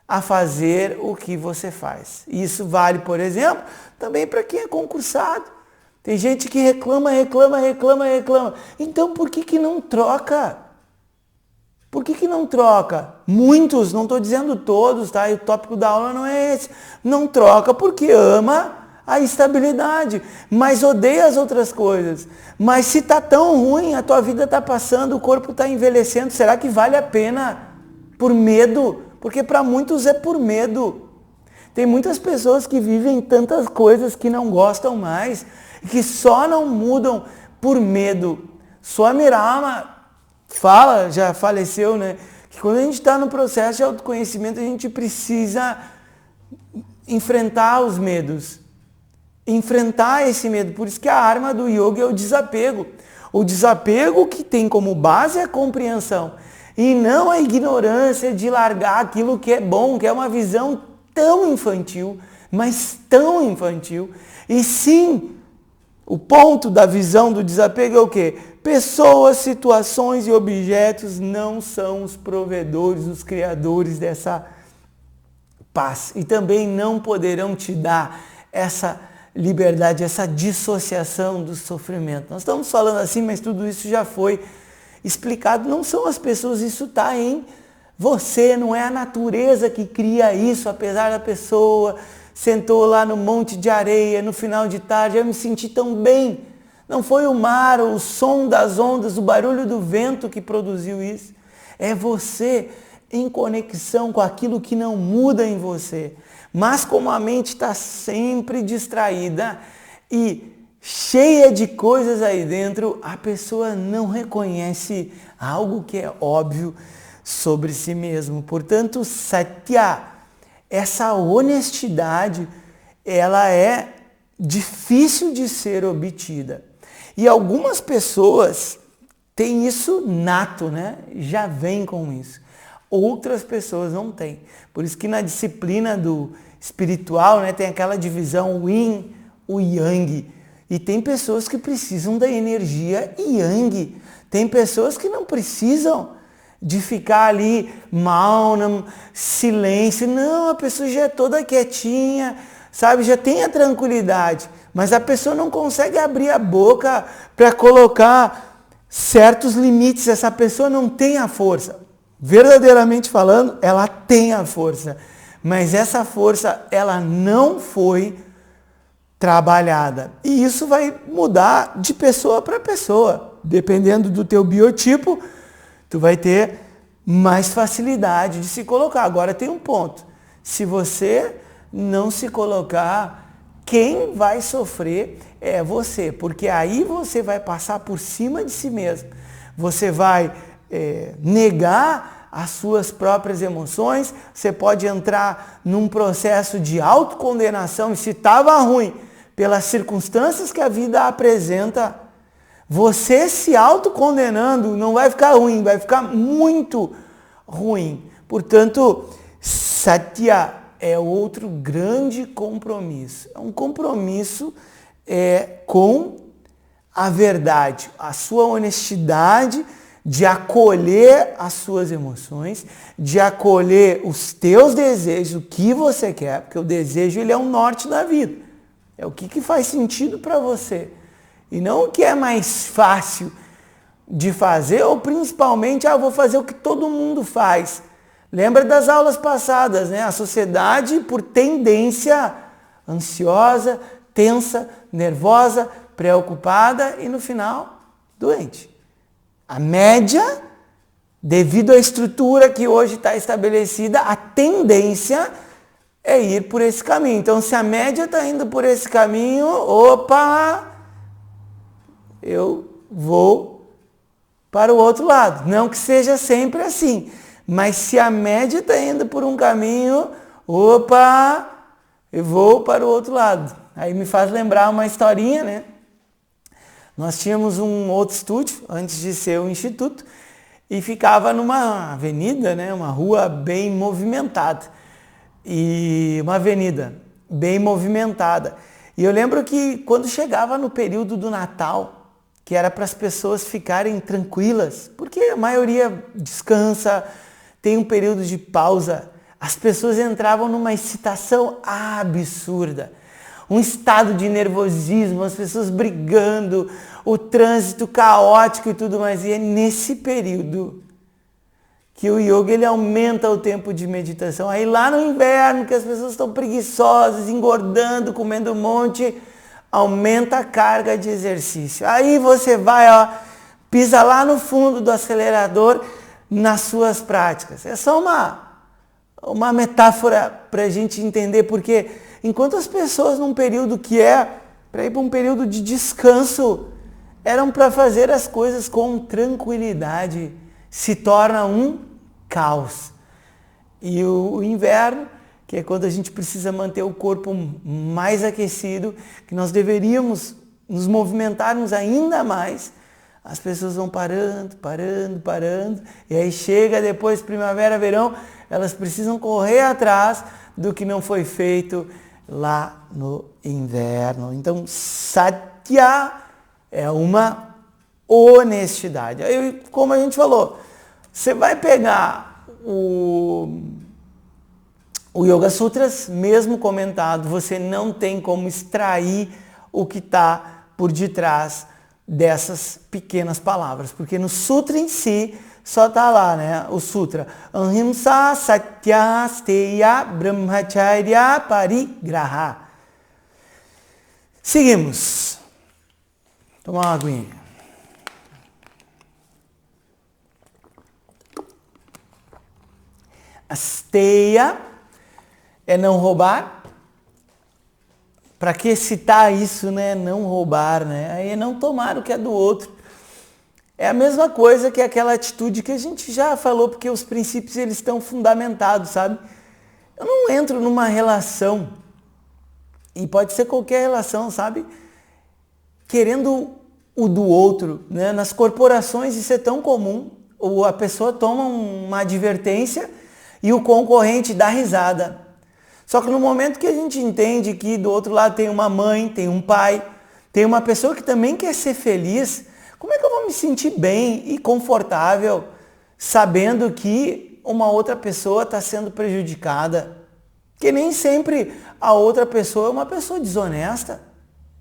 a fazer o que você faz. Isso vale, por exemplo, também para quem é concursado. Tem gente que reclama. Então por que não troca? Por que não troca? Muitos, não estou dizendo todos, tá? E o tópico da aula não é esse. Não troca porque ama a estabilidade, mas odeia as outras coisas. Mas se está tão ruim, a tua vida está passando, o corpo está envelhecendo, será que vale a pena por medo? Porque para muitos é por medo. Tem muitas pessoas que vivem tantas coisas que não gostam mais, que só não mudam por medo. Swami Rama fala, já faleceu, né? Que quando a gente está no processo de autoconhecimento, a gente precisa enfrentar os medos. Enfrentar esse medo. Por isso que a arma do yoga é o desapego. O desapego que tem como base a compreensão. E não a ignorância de largar aquilo que é bom, que é uma visão tão infantil, mas tão infantil. E sim, o ponto da visão do desapego é o quê? Pessoas, situações e objetos não são os provedores, os criadores dessa paz. E também não poderão te dar essa liberdade, essa dissociação do sofrimento. Nós estamos falando assim, mas tudo isso já foi explicado. Não são as pessoas, isso está em você, não é a natureza que cria isso, apesar da pessoa sentou lá no monte de areia no final de tarde, eu me senti tão bem. Não foi o mar, o som das ondas, o barulho do vento que produziu isso. É você, em conexão com aquilo que não muda em você. Mas como a mente está sempre distraída e cheia de coisas aí dentro, a pessoa não reconhece algo que é óbvio sobre si mesmo. Portanto, Satya, essa honestidade, ela é difícil de ser obtida. E algumas pessoas têm isso nato, né? Já vêm com isso. Outras pessoas não têm. Por isso que na disciplina do espiritual, né, tem aquela divisão o yin, o yang. E tem pessoas que precisam da energia yang. Tem pessoas que não precisam de ficar ali maunam, silêncio. Não, a pessoa já é toda quietinha, sabe? Já tem a tranquilidade. Mas a pessoa não consegue abrir a boca para colocar certos limites. Essa pessoa não tem a força. Verdadeiramente falando, ela tem a força. Mas essa força, ela não foi trabalhada. E isso vai mudar de pessoa para pessoa. Dependendo do teu biotipo, tu vai ter mais facilidade de se colocar. Agora tem um ponto. Se você não se colocar, quem vai sofrer é você. Porque aí você vai passar por cima de si mesmo. Você vai negar as suas próprias emoções. Você pode entrar num processo de autocondenação. E se estava ruim pelas circunstâncias que a vida apresenta, você se autocondenando não vai ficar ruim, vai ficar muito ruim. Portanto, Satya é outro grande compromisso. É um compromisso com a verdade, a sua honestidade de acolher as suas emoções, de acolher os teus desejos, o que você quer, porque o desejo ele é o norte da vida. É o que faz sentido para você. E não o que é mais fácil de fazer, ou principalmente, vou fazer o que todo mundo faz. Lembra das aulas passadas, né? A sociedade, por tendência, ansiosa, tensa, nervosa, preocupada e no final, doente. A média, devido à estrutura que hoje está estabelecida, a tendência é ir por esse caminho. Então, se a média está indo por esse caminho, eu vou para o outro lado. Não que seja sempre assim, mas se a média está indo por um caminho, eu vou para o outro lado. Aí me faz lembrar uma historinha, né? Nós tínhamos um outro estúdio, antes de ser o instituto, e ficava numa avenida, né? Uma rua bem movimentada. E uma avenida bem movimentada. E eu lembro que quando chegava no período do Natal, que era para as pessoas ficarem tranquilas, porque a maioria descansa, tem um período de pausa, as pessoas entravam numa excitação absurda, um estado de nervosismo, as pessoas brigando, o trânsito caótico e tudo mais. E é nesse período que o yoga ele aumenta o tempo de meditação. Aí lá no inverno, que as pessoas estão preguiçosas, engordando, comendo um monte, aumenta a carga de exercício. Aí você vai, pisa lá no fundo do acelerador nas suas práticas. É só uma metáfora para a gente entender, porque enquanto as pessoas num período para ir para um período de descanso, eram para fazer as coisas com tranquilidade, se torna um caos. E o inverno, que é quando a gente precisa manter o corpo mais aquecido, que nós deveríamos nos movimentarmos ainda mais, as pessoas vão parando, e aí chega depois primavera, verão, elas precisam correr atrás do que não foi feito lá no inverno. Então, Satya é uma honestidade. Aí, como a gente falou, você vai pegar o Yoga Sutras, mesmo comentado, você não tem como extrair o que está por detrás dessas pequenas palavras, porque no sutra em si só está lá, né? O sutra Ahimsa Satya Steya Brahmacharya Parigraha. Seguimos. Tomar uma aguinha. Asteia é não roubar. Para que citar isso, né? Não roubar, né? Aí é não tomar o que é do outro. É a mesma coisa que aquela atitude que a gente já falou, porque os princípios eles estão fundamentados, sabe? Eu não entro numa relação, e pode ser qualquer relação, sabe? Querendo o do outro, né? Nas corporações isso é tão comum, ou a pessoa toma uma advertência e o concorrente dá risada. Só que no momento que a gente entende que do outro lado tem uma mãe, tem um pai, tem uma pessoa que também quer ser feliz, como é que eu vou me sentir bem e confortável sabendo que uma outra pessoa está sendo prejudicada? Que nem sempre a outra pessoa é uma pessoa desonesta.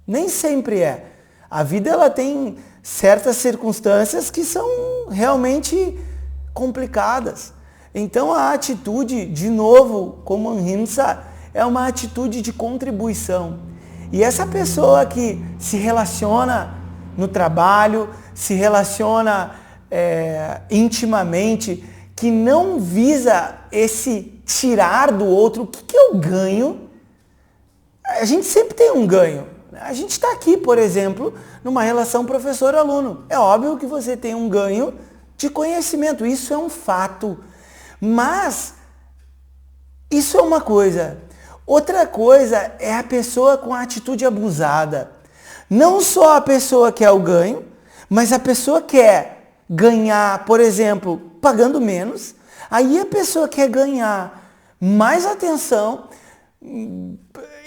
Nem sempre é. A vida ela tem certas circunstâncias que são realmente complicadas. Então a atitude, de novo, como ahimsa, é uma atitude de contribuição. E essa pessoa que se relaciona no trabalho, se relaciona intimamente, que não visa esse tirar do outro, o que eu ganho? A gente sempre tem um ganho. A gente está aqui, por exemplo, numa relação professor-aluno. É óbvio que você tem um ganho de conhecimento, isso é um fato. Mas isso é uma coisa. Outra coisa é a pessoa com a atitude abusada. Não só a pessoa quer o ganho, mas a pessoa quer ganhar, por exemplo, pagando menos. Aí a pessoa quer ganhar mais atenção,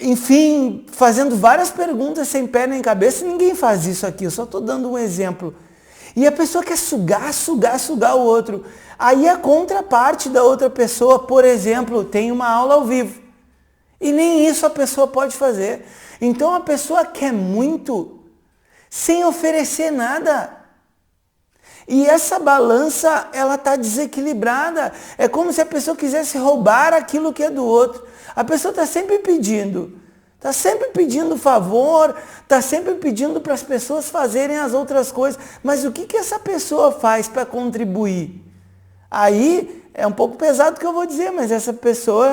enfim, fazendo várias perguntas sem pé nem cabeça. Ninguém faz isso aqui, eu só estou dando um exemplo. E a pessoa quer sugar o outro. Aí a contraparte da outra pessoa, por exemplo, tem uma aula ao vivo. E nem isso a pessoa pode fazer. Então a pessoa quer muito sem oferecer nada. E essa balança, ela está desequilibrada. É como se a pessoa quisesse roubar aquilo que é do outro. A pessoa está sempre pedindo. Está sempre pedindo favor, está sempre pedindo para as pessoas fazerem as outras coisas. Mas o que essa pessoa faz para contribuir? Aí é um pouco pesado o que eu vou dizer, mas essa pessoa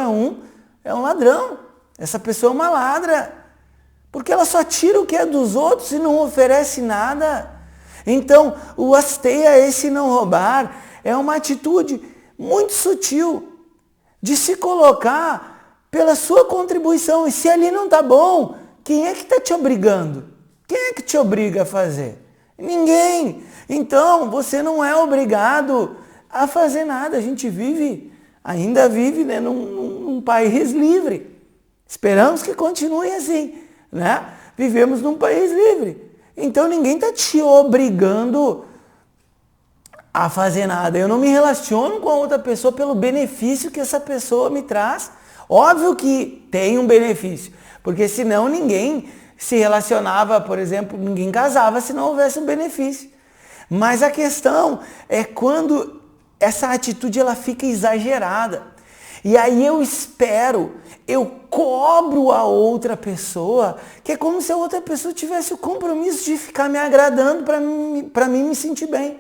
é um ladrão. Essa pessoa é uma ladra. Porque ela só tira o que é dos outros e não oferece nada. Então, o asteia, esse não roubar, é uma atitude muito sutil de se colocar pela sua contribuição. E se ali não está bom, quem é que está te obrigando? Quem é que te obriga a fazer? Ninguém. Então, você não é obrigado a fazer nada. A gente ainda vive, né, num país livre. Esperamos que continue assim, né? Vivemos num país livre. Então ninguém está te obrigando a fazer nada. Eu não me relaciono com a outra pessoa pelo benefício que essa pessoa me traz. Óbvio que tem um benefício, porque senão ninguém se relacionava, por exemplo, ninguém casava se não houvesse um benefício. Mas a questão é quando essa atitude ela fica exagerada. E aí eu cobro a outra pessoa, que é como se a outra pessoa tivesse o compromisso de ficar me agradando para mim me sentir bem.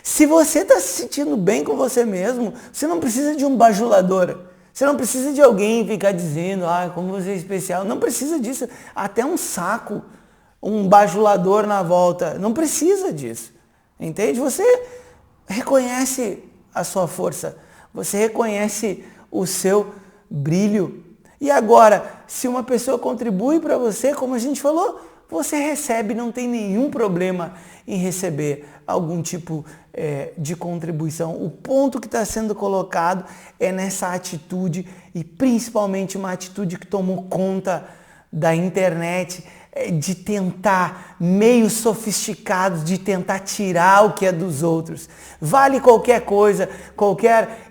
Se você está se sentindo bem com você mesmo, você não precisa de um bajulador. Você não precisa de alguém ficar dizendo, como você é especial. Não precisa disso. Até um saco, um bajulador na volta. Não precisa disso. Entende? Você reconhece a sua força. Você reconhece o seu brilho. E agora, se uma pessoa contribui para você, como a gente falou, você recebe, não tem nenhum problema em receber algum tipo de contribuição. O ponto que está sendo colocado é nessa atitude, e principalmente uma atitude que tomou conta da internet, de tentar, meios sofisticados, de tentar tirar o que é dos outros. Vale qualquer coisa, qualquer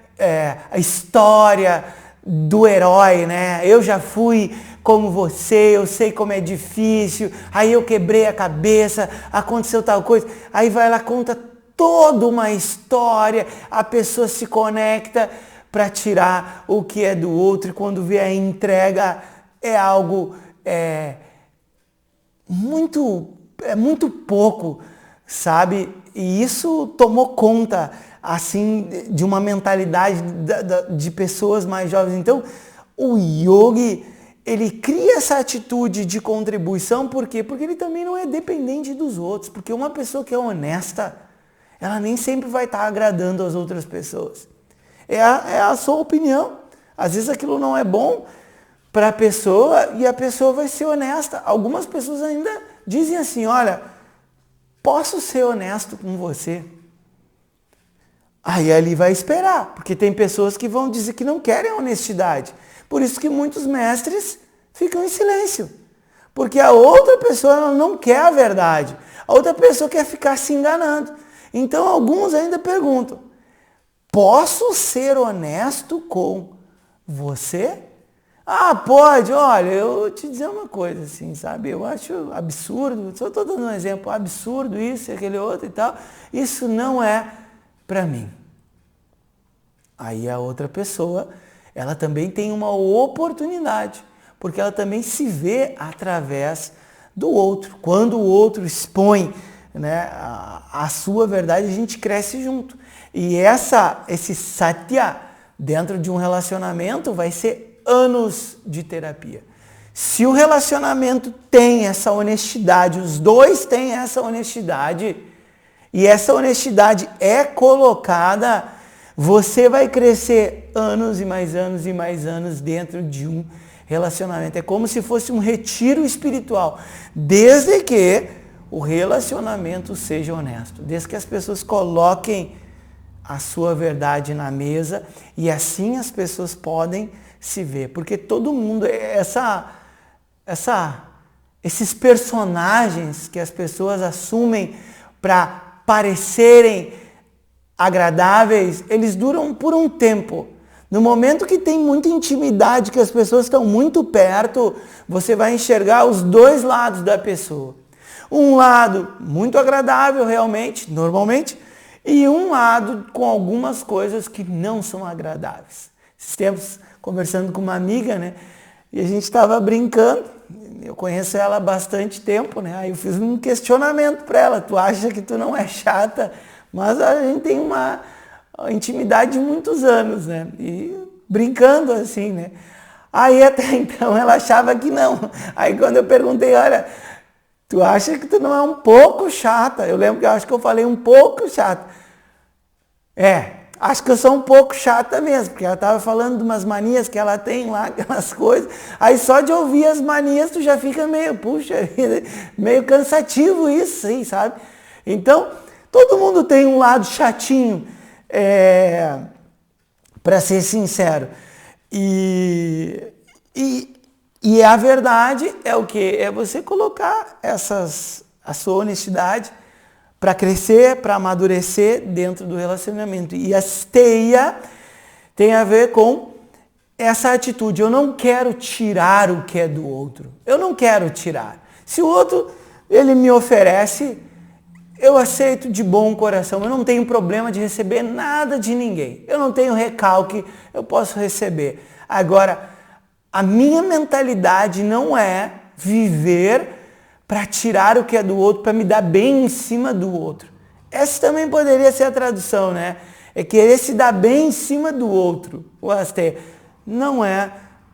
história do herói, né? Eu já fui como você, eu sei como é difícil, aí eu quebrei a cabeça, aconteceu tal coisa, aí vai lá, conta toda uma história, a pessoa se conecta para tirar o que é do outro, e quando vê a entrega é algo muito pouco, sabe? E isso tomou conta assim, de uma mentalidade de pessoas mais jovens. Então, o yogi, ele cria essa atitude de contribuição, por quê? Porque ele também não é dependente dos outros, porque uma pessoa que é honesta, ela nem sempre vai estar agradando as outras pessoas. É a sua opinião. Às vezes aquilo não é bom para a pessoa e a pessoa vai ser honesta. Algumas pessoas ainda dizem assim, olha, posso ser honesto com você? Aí ele vai esperar, porque tem pessoas que vão dizer que não querem honestidade. Por isso que muitos mestres ficam em silêncio. Porque a outra pessoa ela não quer a verdade. A outra pessoa quer ficar se enganando. Então alguns ainda perguntam, posso ser honesto com você? Ah, pode, olha, eu vou te dizer uma coisa assim, sabe? Eu acho absurdo, só estou dando um exemplo, absurdo isso e aquele outro e tal. Isso não é para mim. Aí a outra pessoa, ela também tem uma oportunidade, porque ela também se vê através do outro. Quando o outro expõe, né, a sua verdade, a gente cresce junto. E esse satya dentro de um relacionamento vai ser anos de terapia. Se o relacionamento tem essa honestidade, os dois têm essa honestidade, e essa honestidade é colocada, você vai crescer anos e mais anos e mais anos dentro de um relacionamento. É como se fosse um retiro espiritual, desde que o relacionamento seja honesto, desde que as pessoas coloquem a sua verdade na mesa e assim as pessoas podem se ver. Porque todo mundo, esses personagens que as pessoas assumem para parecerem agradáveis, eles duram por um tempo. No momento que tem muita intimidade, que as pessoas estão muito perto, você vai enxergar os dois lados da pessoa. Um lado muito agradável realmente, normalmente, e um lado com algumas coisas que não são agradáveis. Esses tempos, conversando com uma amiga, né? E a gente estava brincando, eu conheço ela há bastante tempo, né? Aí eu fiz um questionamento para ela, tu acha que tu não é chata? Mas a gente tem uma intimidade de muitos anos, né? E brincando assim, né? Aí até então ela achava que não. Aí quando eu perguntei, olha, tu acha que tu não é um pouco chata? Eu lembro que eu acho que eu falei um pouco chata. Acho que eu sou um pouco chata mesmo, porque ela estava falando de umas manias que ela tem lá, aquelas coisas. Aí só de ouvir as manias tu já fica meio, puxa, meio cansativo isso, aí, sabe? Então, todo mundo tem um lado chatinho, para ser sincero. E a verdade é o quê? É você colocar a sua honestidade para crescer, para amadurecer dentro do relacionamento. E a asteia tem a ver com essa atitude. Eu não quero tirar o que é do outro. Eu não quero tirar. Se o outro, ele me oferece, eu aceito de bom coração. Eu não tenho problema de receber nada de ninguém. Eu não tenho recalque, eu posso receber. Agora, a minha mentalidade não é viver para tirar o que é do outro, para me dar bem em cima do outro. Essa também poderia ser a tradução, né? É querer se dar bem em cima do outro. O asteia não é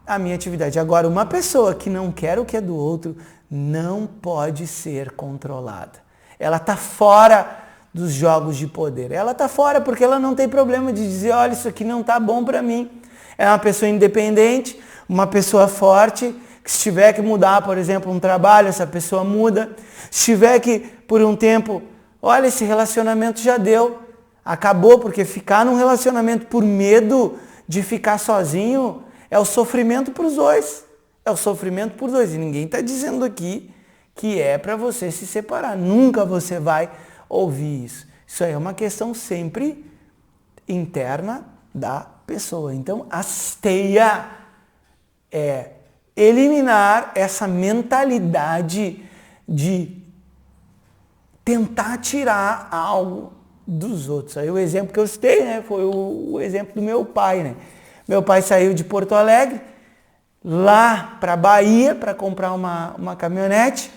a minha atividade. Agora, uma pessoa que não quer o que é do outro não pode ser controlada. Ela está fora dos jogos de poder. Ela está fora porque ela não tem problema de dizer, olha, isso aqui não está bom para mim. É uma pessoa independente, uma pessoa forte, que se tiver que mudar, por exemplo, um trabalho, essa pessoa muda. Se tiver que, por um tempo, olha, esse relacionamento já deu, acabou, porque ficar num relacionamento por medo de ficar sozinho é o sofrimento para os dois. É o sofrimento por dois. E ninguém está dizendo aqui que é para você se separar. Nunca você vai ouvir isso. Isso aí é uma questão sempre interna da pessoa. Então, asteia é eliminar essa mentalidade de tentar tirar algo dos outros. Aí o exemplo que eu citei, né, foi o exemplo do meu pai, né? Meu pai saiu de Porto Alegre lá para Bahia para comprar uma caminhonete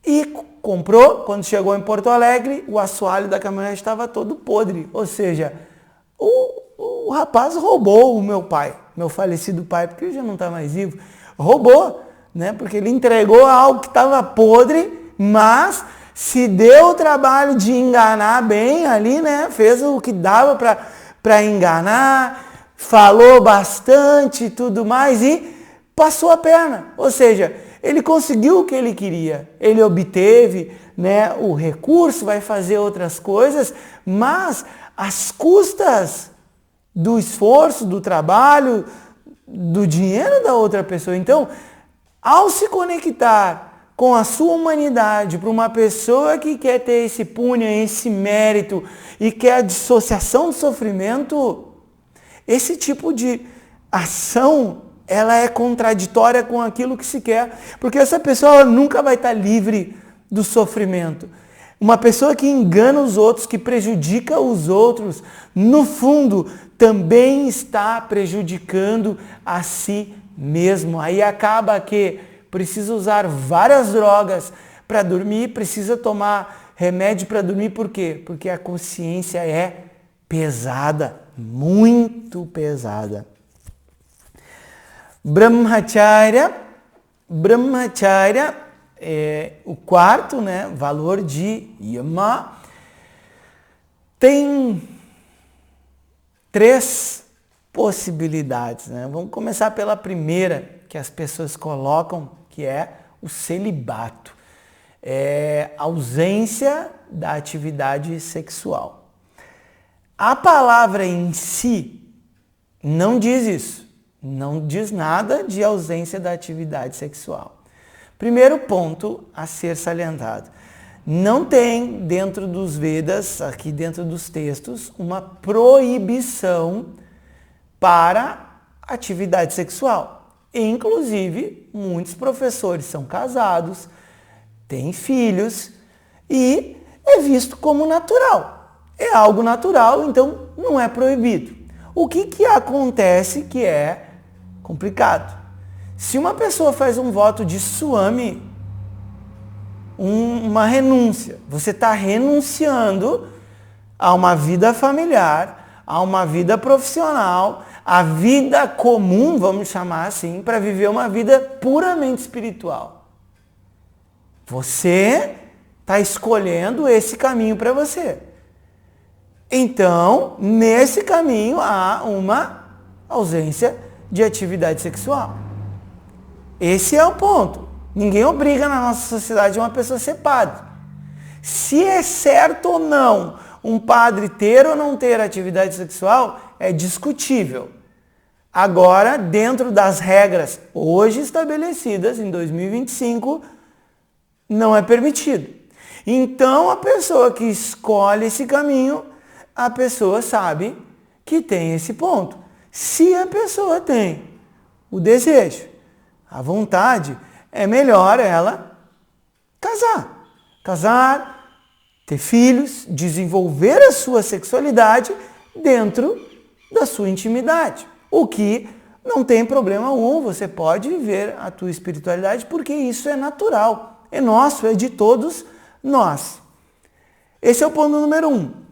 e comprou. Quando chegou em Porto Alegre, o assoalho da caminhonete estava todo podre. Ou seja, o rapaz roubou o meu pai, meu falecido pai, porque ele já não está mais vivo. Roubou, né? Porque ele entregou algo que estava podre, mas se deu o trabalho de enganar bem ali, né? Fez o que dava para enganar, falou bastante e tudo mais e passou a perna. Ou seja, ele conseguiu o que ele queria, ele obteve, né, o recurso, vai fazer outras coisas, mas às custas do esforço, do trabalho, do dinheiro da outra pessoa. Então, ao se conectar com a sua humanidade para uma pessoa que quer ter esse punha, esse mérito e quer a dissociação do sofrimento, esse tipo de ação, ela é contraditória com aquilo que se quer, porque essa pessoa nunca vai estar livre do sofrimento. Uma pessoa que engana os outros, que prejudica os outros, no fundo, também está prejudicando a si mesmo. Aí acaba que precisa usar várias drogas para dormir, precisa tomar remédio para dormir. Por quê? Porque a consciência é pesada, muito pesada. Brahmacharya é o quarto, né, valor de Yama. Tem 3 possibilidades, né? Vamos começar pela primeira que as pessoas colocam, que é o celibato. É a ausência da atividade sexual. A palavra em si não diz isso. Não diz nada de ausência da atividade sexual. Primeiro ponto a ser salientado. Não tem dentro dos Vedas, aqui dentro dos textos, uma proibição para atividade sexual. Inclusive, muitos professores são casados, têm filhos e é visto como natural. É algo natural, então não é proibido. O que acontece que é complicado? Se uma pessoa faz um voto de Swami, uma renúncia, você está renunciando a uma vida familiar, a uma vida profissional, a vida comum, vamos chamar assim, para viver uma vida puramente espiritual. Você está escolhendo esse caminho para você. Então, nesse caminho há uma ausência de atividade sexual. Esse é o ponto. Ninguém obriga na nossa sociedade uma pessoa a ser padre. Se é certo ou não um padre ter ou não ter atividade sexual, é discutível. Agora, dentro das regras hoje estabelecidas, em 2025, não é permitido. Então, a pessoa que escolhe esse caminho, a pessoa sabe que tem esse ponto. Se a pessoa tem o desejo, a vontade, é melhor ela casar. Casar, ter filhos, desenvolver a sua sexualidade dentro da sua intimidade. O que não tem problema algum, você pode viver a tua espiritualidade porque isso é natural, é nosso, é de todos nós. Esse é o ponto número 1.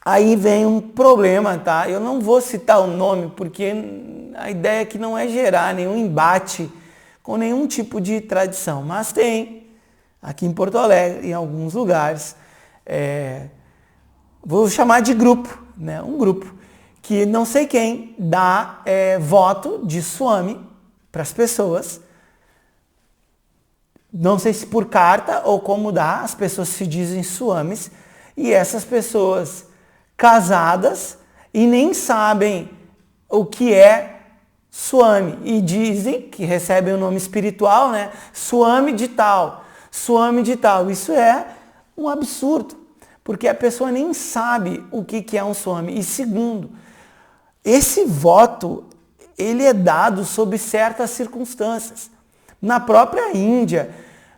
Aí vem um problema, tá? Eu não vou citar o nome porque a ideia aqui não é gerar nenhum embate com nenhum tipo de tradição, mas tem aqui em Porto Alegre, em alguns lugares, vou chamar de grupo, né? Um grupo que não sei quem dá voto de Swami para as pessoas. Não sei se por carta ou como dá, as pessoas se dizem Swamis e essas pessoas casadas e nem sabem o que é Swami e dizem que recebem o nome espiritual, né? Swami de tal, Swami de tal. Isso é um absurdo, porque a pessoa nem sabe o que é um Swami. E segundo, esse voto, ele é dado sob certas circunstâncias. Na própria Índia,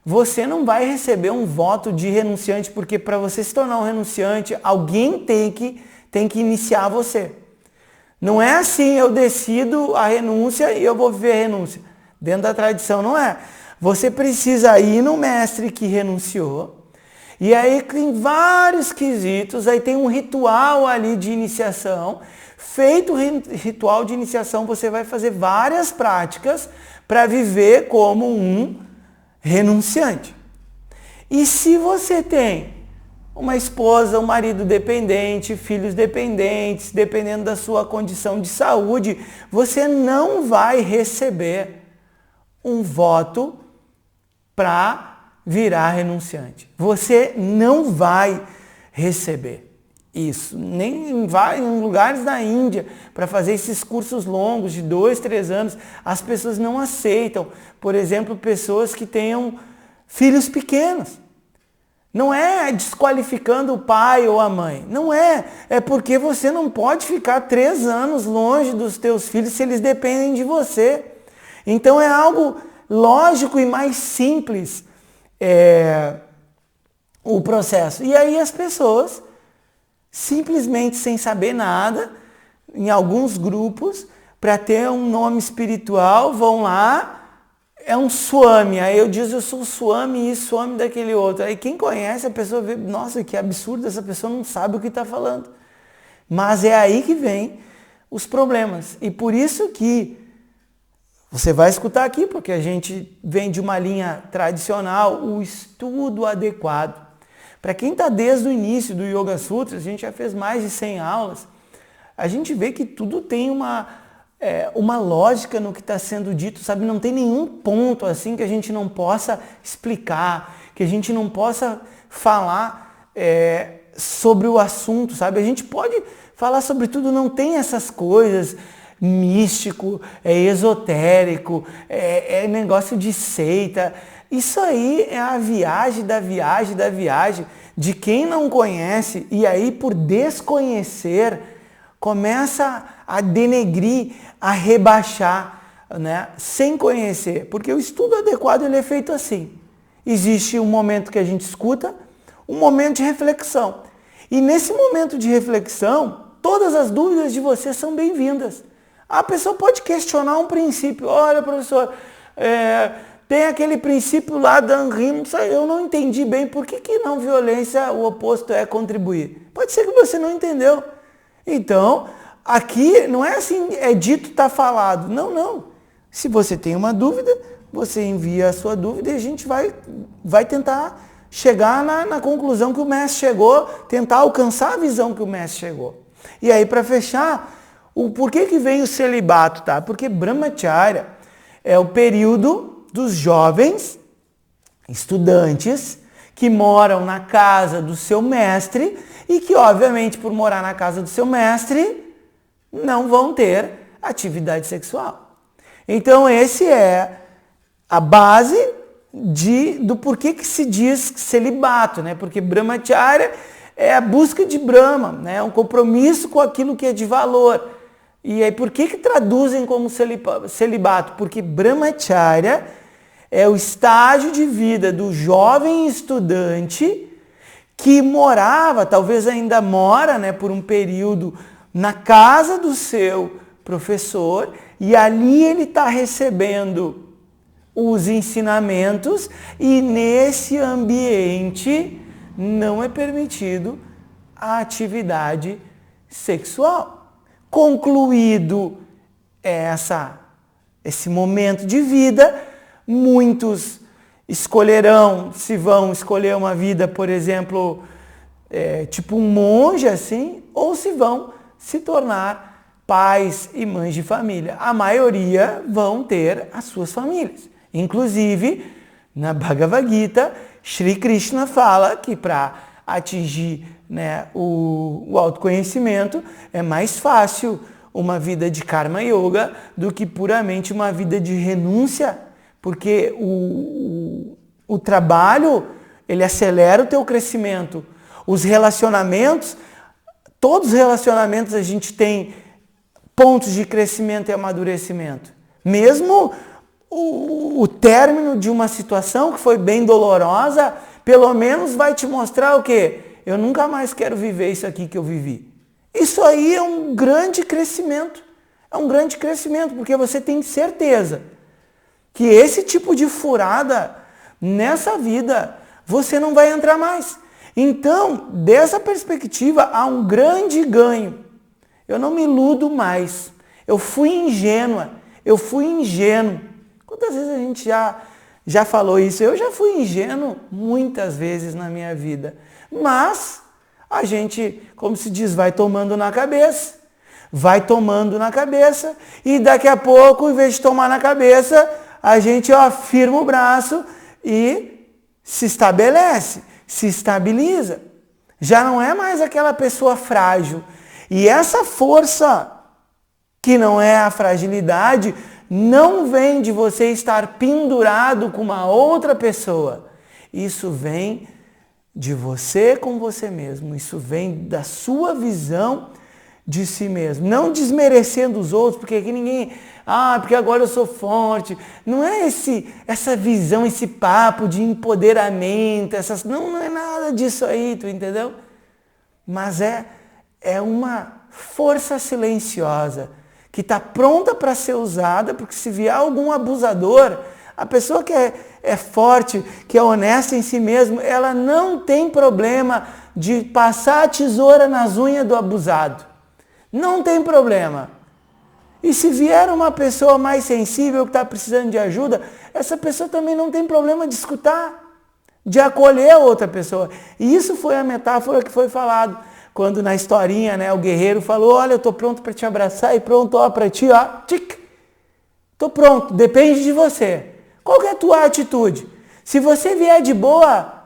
você não vai receber um voto de renunciante, porque para você se tornar um renunciante, alguém tem que iniciar você. Não é assim, eu decido a renúncia e eu vou viver a renúncia. Dentro da tradição não é. Você precisa ir no mestre que renunciou. E aí tem vários quesitos, aí tem um ritual ali de iniciação. Feito o ritual de iniciação, você vai fazer várias práticas para viver como um renunciante. E se você tem uma esposa, um marido dependente, filhos dependentes, dependendo da sua condição de saúde, você não vai receber um voto para virar renunciante. Você não vai receber isso. Nem vai em lugares da Índia para fazer esses cursos longos de 2, 3 anos. As pessoas não aceitam, por exemplo, pessoas que tenham filhos pequenos. Não é desqualificando o pai ou a mãe. Não é. É porque você não pode ficar 3 anos longe dos teus filhos se eles dependem de você. Então é algo lógico e mais simples o processo. E aí as pessoas, simplesmente sem saber nada, em alguns grupos, para ter um nome espiritual, vão lá, é um Swami. Aí eu digo, eu sou Swami e Swami daquele outro. Aí quem conhece, a pessoa vê, nossa, que absurdo, essa pessoa não sabe o que está falando. Mas é aí que vem os problemas. E por isso que você vai escutar aqui, porque a gente vem de uma linha tradicional, o estudo adequado. Para quem está desde o início do Yoga Sutras, a gente já fez mais de 100 aulas, a gente vê que tudo tem uma lógica no que está sendo dito, sabe? Não tem nenhum ponto assim que a gente não possa explicar, que a gente não possa falar sobre o assunto, sabe? A gente pode falar sobre tudo, não tem essas coisas místico, esotérico, negócio de seita. Isso aí é a viagem da viagem da viagem de quem não conhece e aí por desconhecer começa a denegrir, a rebaixar, né? Sem conhecer. Porque o estudo adequado ele é feito assim. Existe um momento que a gente escuta, um momento de reflexão. E nesse momento de reflexão, todas as dúvidas de você são bem-vindas. A pessoa pode questionar um princípio. Olha, professor, tem aquele princípio lá da Anrim, eu não entendi bem. Por que não violência, o oposto é contribuir? Pode ser que você não entendeu. Então, aqui não é assim, é dito, está falado. Não, não. Se você tem uma dúvida, você envia a sua dúvida e a gente vai tentar chegar na conclusão que o mestre chegou, tentar alcançar a visão que o mestre chegou. E aí, para fechar, por que vem o celibato, tá? Porque Brahmacharya é o período dos jovens estudantes que moram na casa do seu mestre e que, obviamente, por morar na casa do seu mestre, não vão ter atividade sexual. Então, esse é a base do porquê que se diz celibato, né? Porque Brahmacharya é a busca de Brahma, né? É um compromisso com aquilo que é de valor. E aí, por que traduzem como celibato? Porque Brahmacharya é o estágio de vida do jovem estudante que morava, talvez ainda mora, né, por um período na casa do seu professor e ali ele está recebendo os ensinamentos e nesse ambiente não é permitido a atividade sexual. Concluído esse momento de vida, muitos escolherão, se vão escolher uma vida, por exemplo, tipo um monge assim, ou se vão se tornar pais e mães de família. A maioria vão ter as suas famílias. Inclusive, na Bhagavad Gita, Shri Krishna fala que para atingir, né, o autoconhecimento é mais fácil uma vida de Karma Yoga do que puramente uma vida de renúncia, porque o trabalho, ele acelera o teu crescimento. Os relacionamentos, todos os relacionamentos a gente tem pontos de crescimento e amadurecimento. Mesmo o término de uma situação que foi bem dolorosa, pelo menos vai te mostrar o quê? Eu nunca mais quero viver isso aqui que eu vivi. Isso aí é um grande crescimento. É um grande crescimento, porque você tem certeza que esse tipo de furada nessa vida você não vai entrar mais. Então, dessa perspectiva, há um grande ganho. Eu não me iludo mais. Eu fui ingênua. Eu fui ingênuo. Quantas vezes a gente já falou isso? Eu já fui ingênuo muitas vezes na minha vida. Mas a gente, como se diz, vai tomando na cabeça. Vai tomando na cabeça. E daqui a pouco, em vez de tomar na cabeça, a gente firma o braço e se estabelece, se estabiliza. Já não é mais aquela pessoa frágil. E essa força, que não é a fragilidade, não vem de você estar pendurado com uma outra pessoa. Isso vem de você com você mesmo. Isso vem da sua visão de si mesmo. Não desmerecendo os outros, porque aqui ninguém... porque agora eu sou forte. Não é essa visão, esse papo de empoderamento. Não é nada disso aí, tu entendeu? Mas é uma força silenciosa que está pronta para ser usada, porque se vier algum abusador, a pessoa que é forte, que é honesta em si mesmo, ela não tem problema de passar a tesoura nas unhas do abusado. Não tem problema. E se vier uma pessoa mais sensível que está precisando de ajuda, essa pessoa também não tem problema de escutar, de acolher a outra pessoa. E isso foi a metáfora que foi falado. Quando na historinha, o guerreiro falou, olha, eu estou pronto para te abraçar e pronto, para ti, tic, estou pronto, depende de você. Qual que é a tua atitude? Se você vier de boa,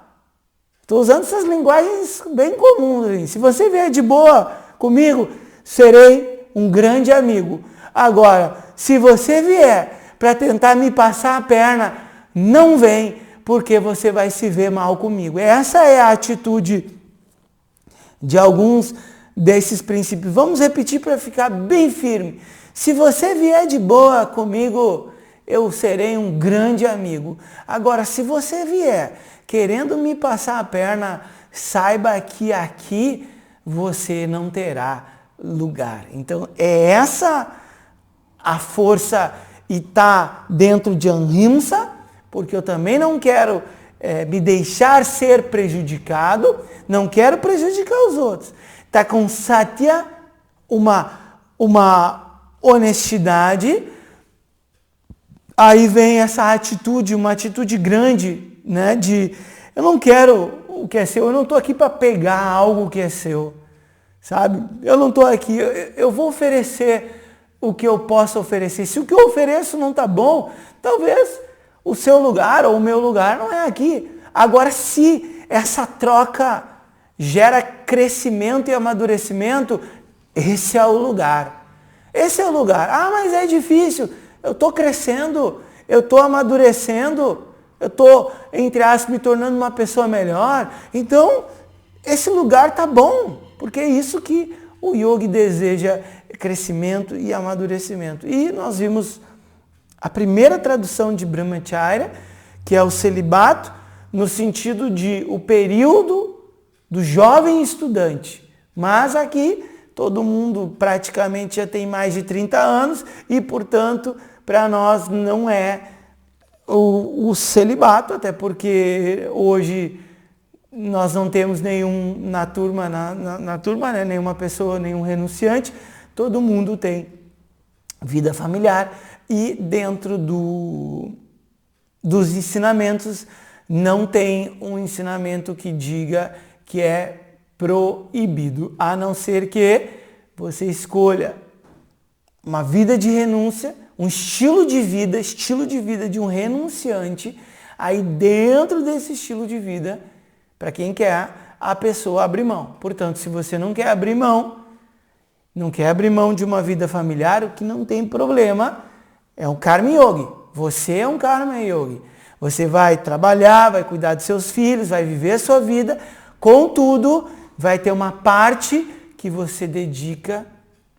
estou usando essas linguagens bem comuns, hein? Se você vier de boa comigo, serei um grande amigo. Agora, se você vier para tentar me passar a perna, não vem, porque você vai se ver mal comigo. Essa é a atitude de alguns desses princípios. Vamos repetir para ficar bem firme. Se você vier de boa comigo, eu serei um grande amigo. Agora, se você vier querendo me passar a perna, saiba que aqui você não terá lugar. Então, é essa a força e está dentro de Ahimsa, porque eu também não quero me deixar ser prejudicado, não quero prejudicar os outros. Está com Satya, uma honestidade, aí vem essa atitude, uma atitude grande, de eu não quero o que é seu, eu não estou aqui para pegar algo que é seu, sabe? Eu não estou aqui, eu vou oferecer o que eu posso oferecer. Se o que eu ofereço não está bom, talvez o seu lugar ou o meu lugar não é aqui. Agora, se essa troca gera crescimento e amadurecimento, esse é o lugar. Esse é o lugar. Mas é difícil. Eu estou crescendo, eu estou amadurecendo, eu estou, entre aspas, me tornando uma pessoa melhor. Então, esse lugar está bom, porque é isso que o yogi deseja, crescimento e amadurecimento. E nós vimos a primeira tradução de Brahmacharya, que é o celibato, no sentido de o período do jovem estudante. Mas aqui todo mundo praticamente já tem mais de 30 anos e, portanto, para nós não é o celibato, até porque hoje nós não temos nenhum na turma, nenhuma pessoa, nenhum renunciante. Todo mundo tem vida familiar e dentro dos ensinamentos não tem um ensinamento que diga que é proibido, a não ser que você escolha uma vida de renúncia, um estilo de vida de um renunciante. Aí dentro desse estilo de vida, para quem quer, a pessoa abre mão. Portanto, se você não quer abrir mão de uma vida familiar, o que não tem problema é um Karma Yogi. Você é um Karma Yogi. Você vai trabalhar, vai cuidar dos seus filhos, vai viver a sua vida. Contudo, vai ter uma parte que você dedica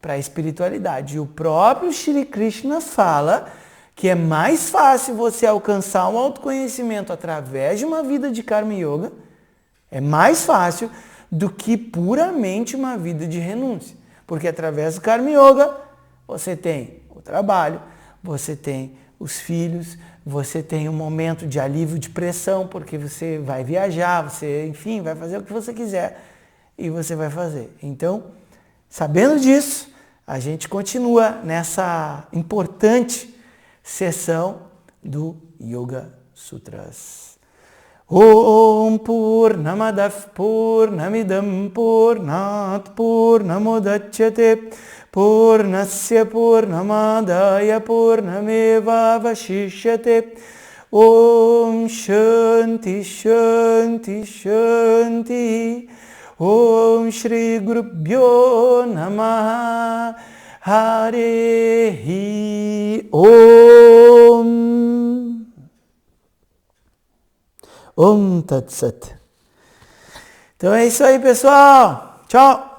para a espiritualidade. E o próprio Shri Krishna fala que é mais fácil você alcançar um autoconhecimento através de uma vida de Karma Yoga, é mais fácil do que puramente uma vida de renúncia. Porque através do Karma Yoga, você tem o trabalho, você tem os filhos, você tem um momento de alívio de pressão, porque você vai viajar, você, enfim, vai fazer o que você quiser e você vai fazer. Então, sabendo disso, a gente continua nessa importante sessão do Yoga Sutras. Om Purnamadav Purnamidam Purnat Purnamudachyate Purnasya Purnamadaya Purnameva Vashishyate. Om Shanti Shanti Shanti. Om Shri Gurubhyo Namaha. Hare Om. Om Tat Sat. Então é isso aí, pessoal. Tchau.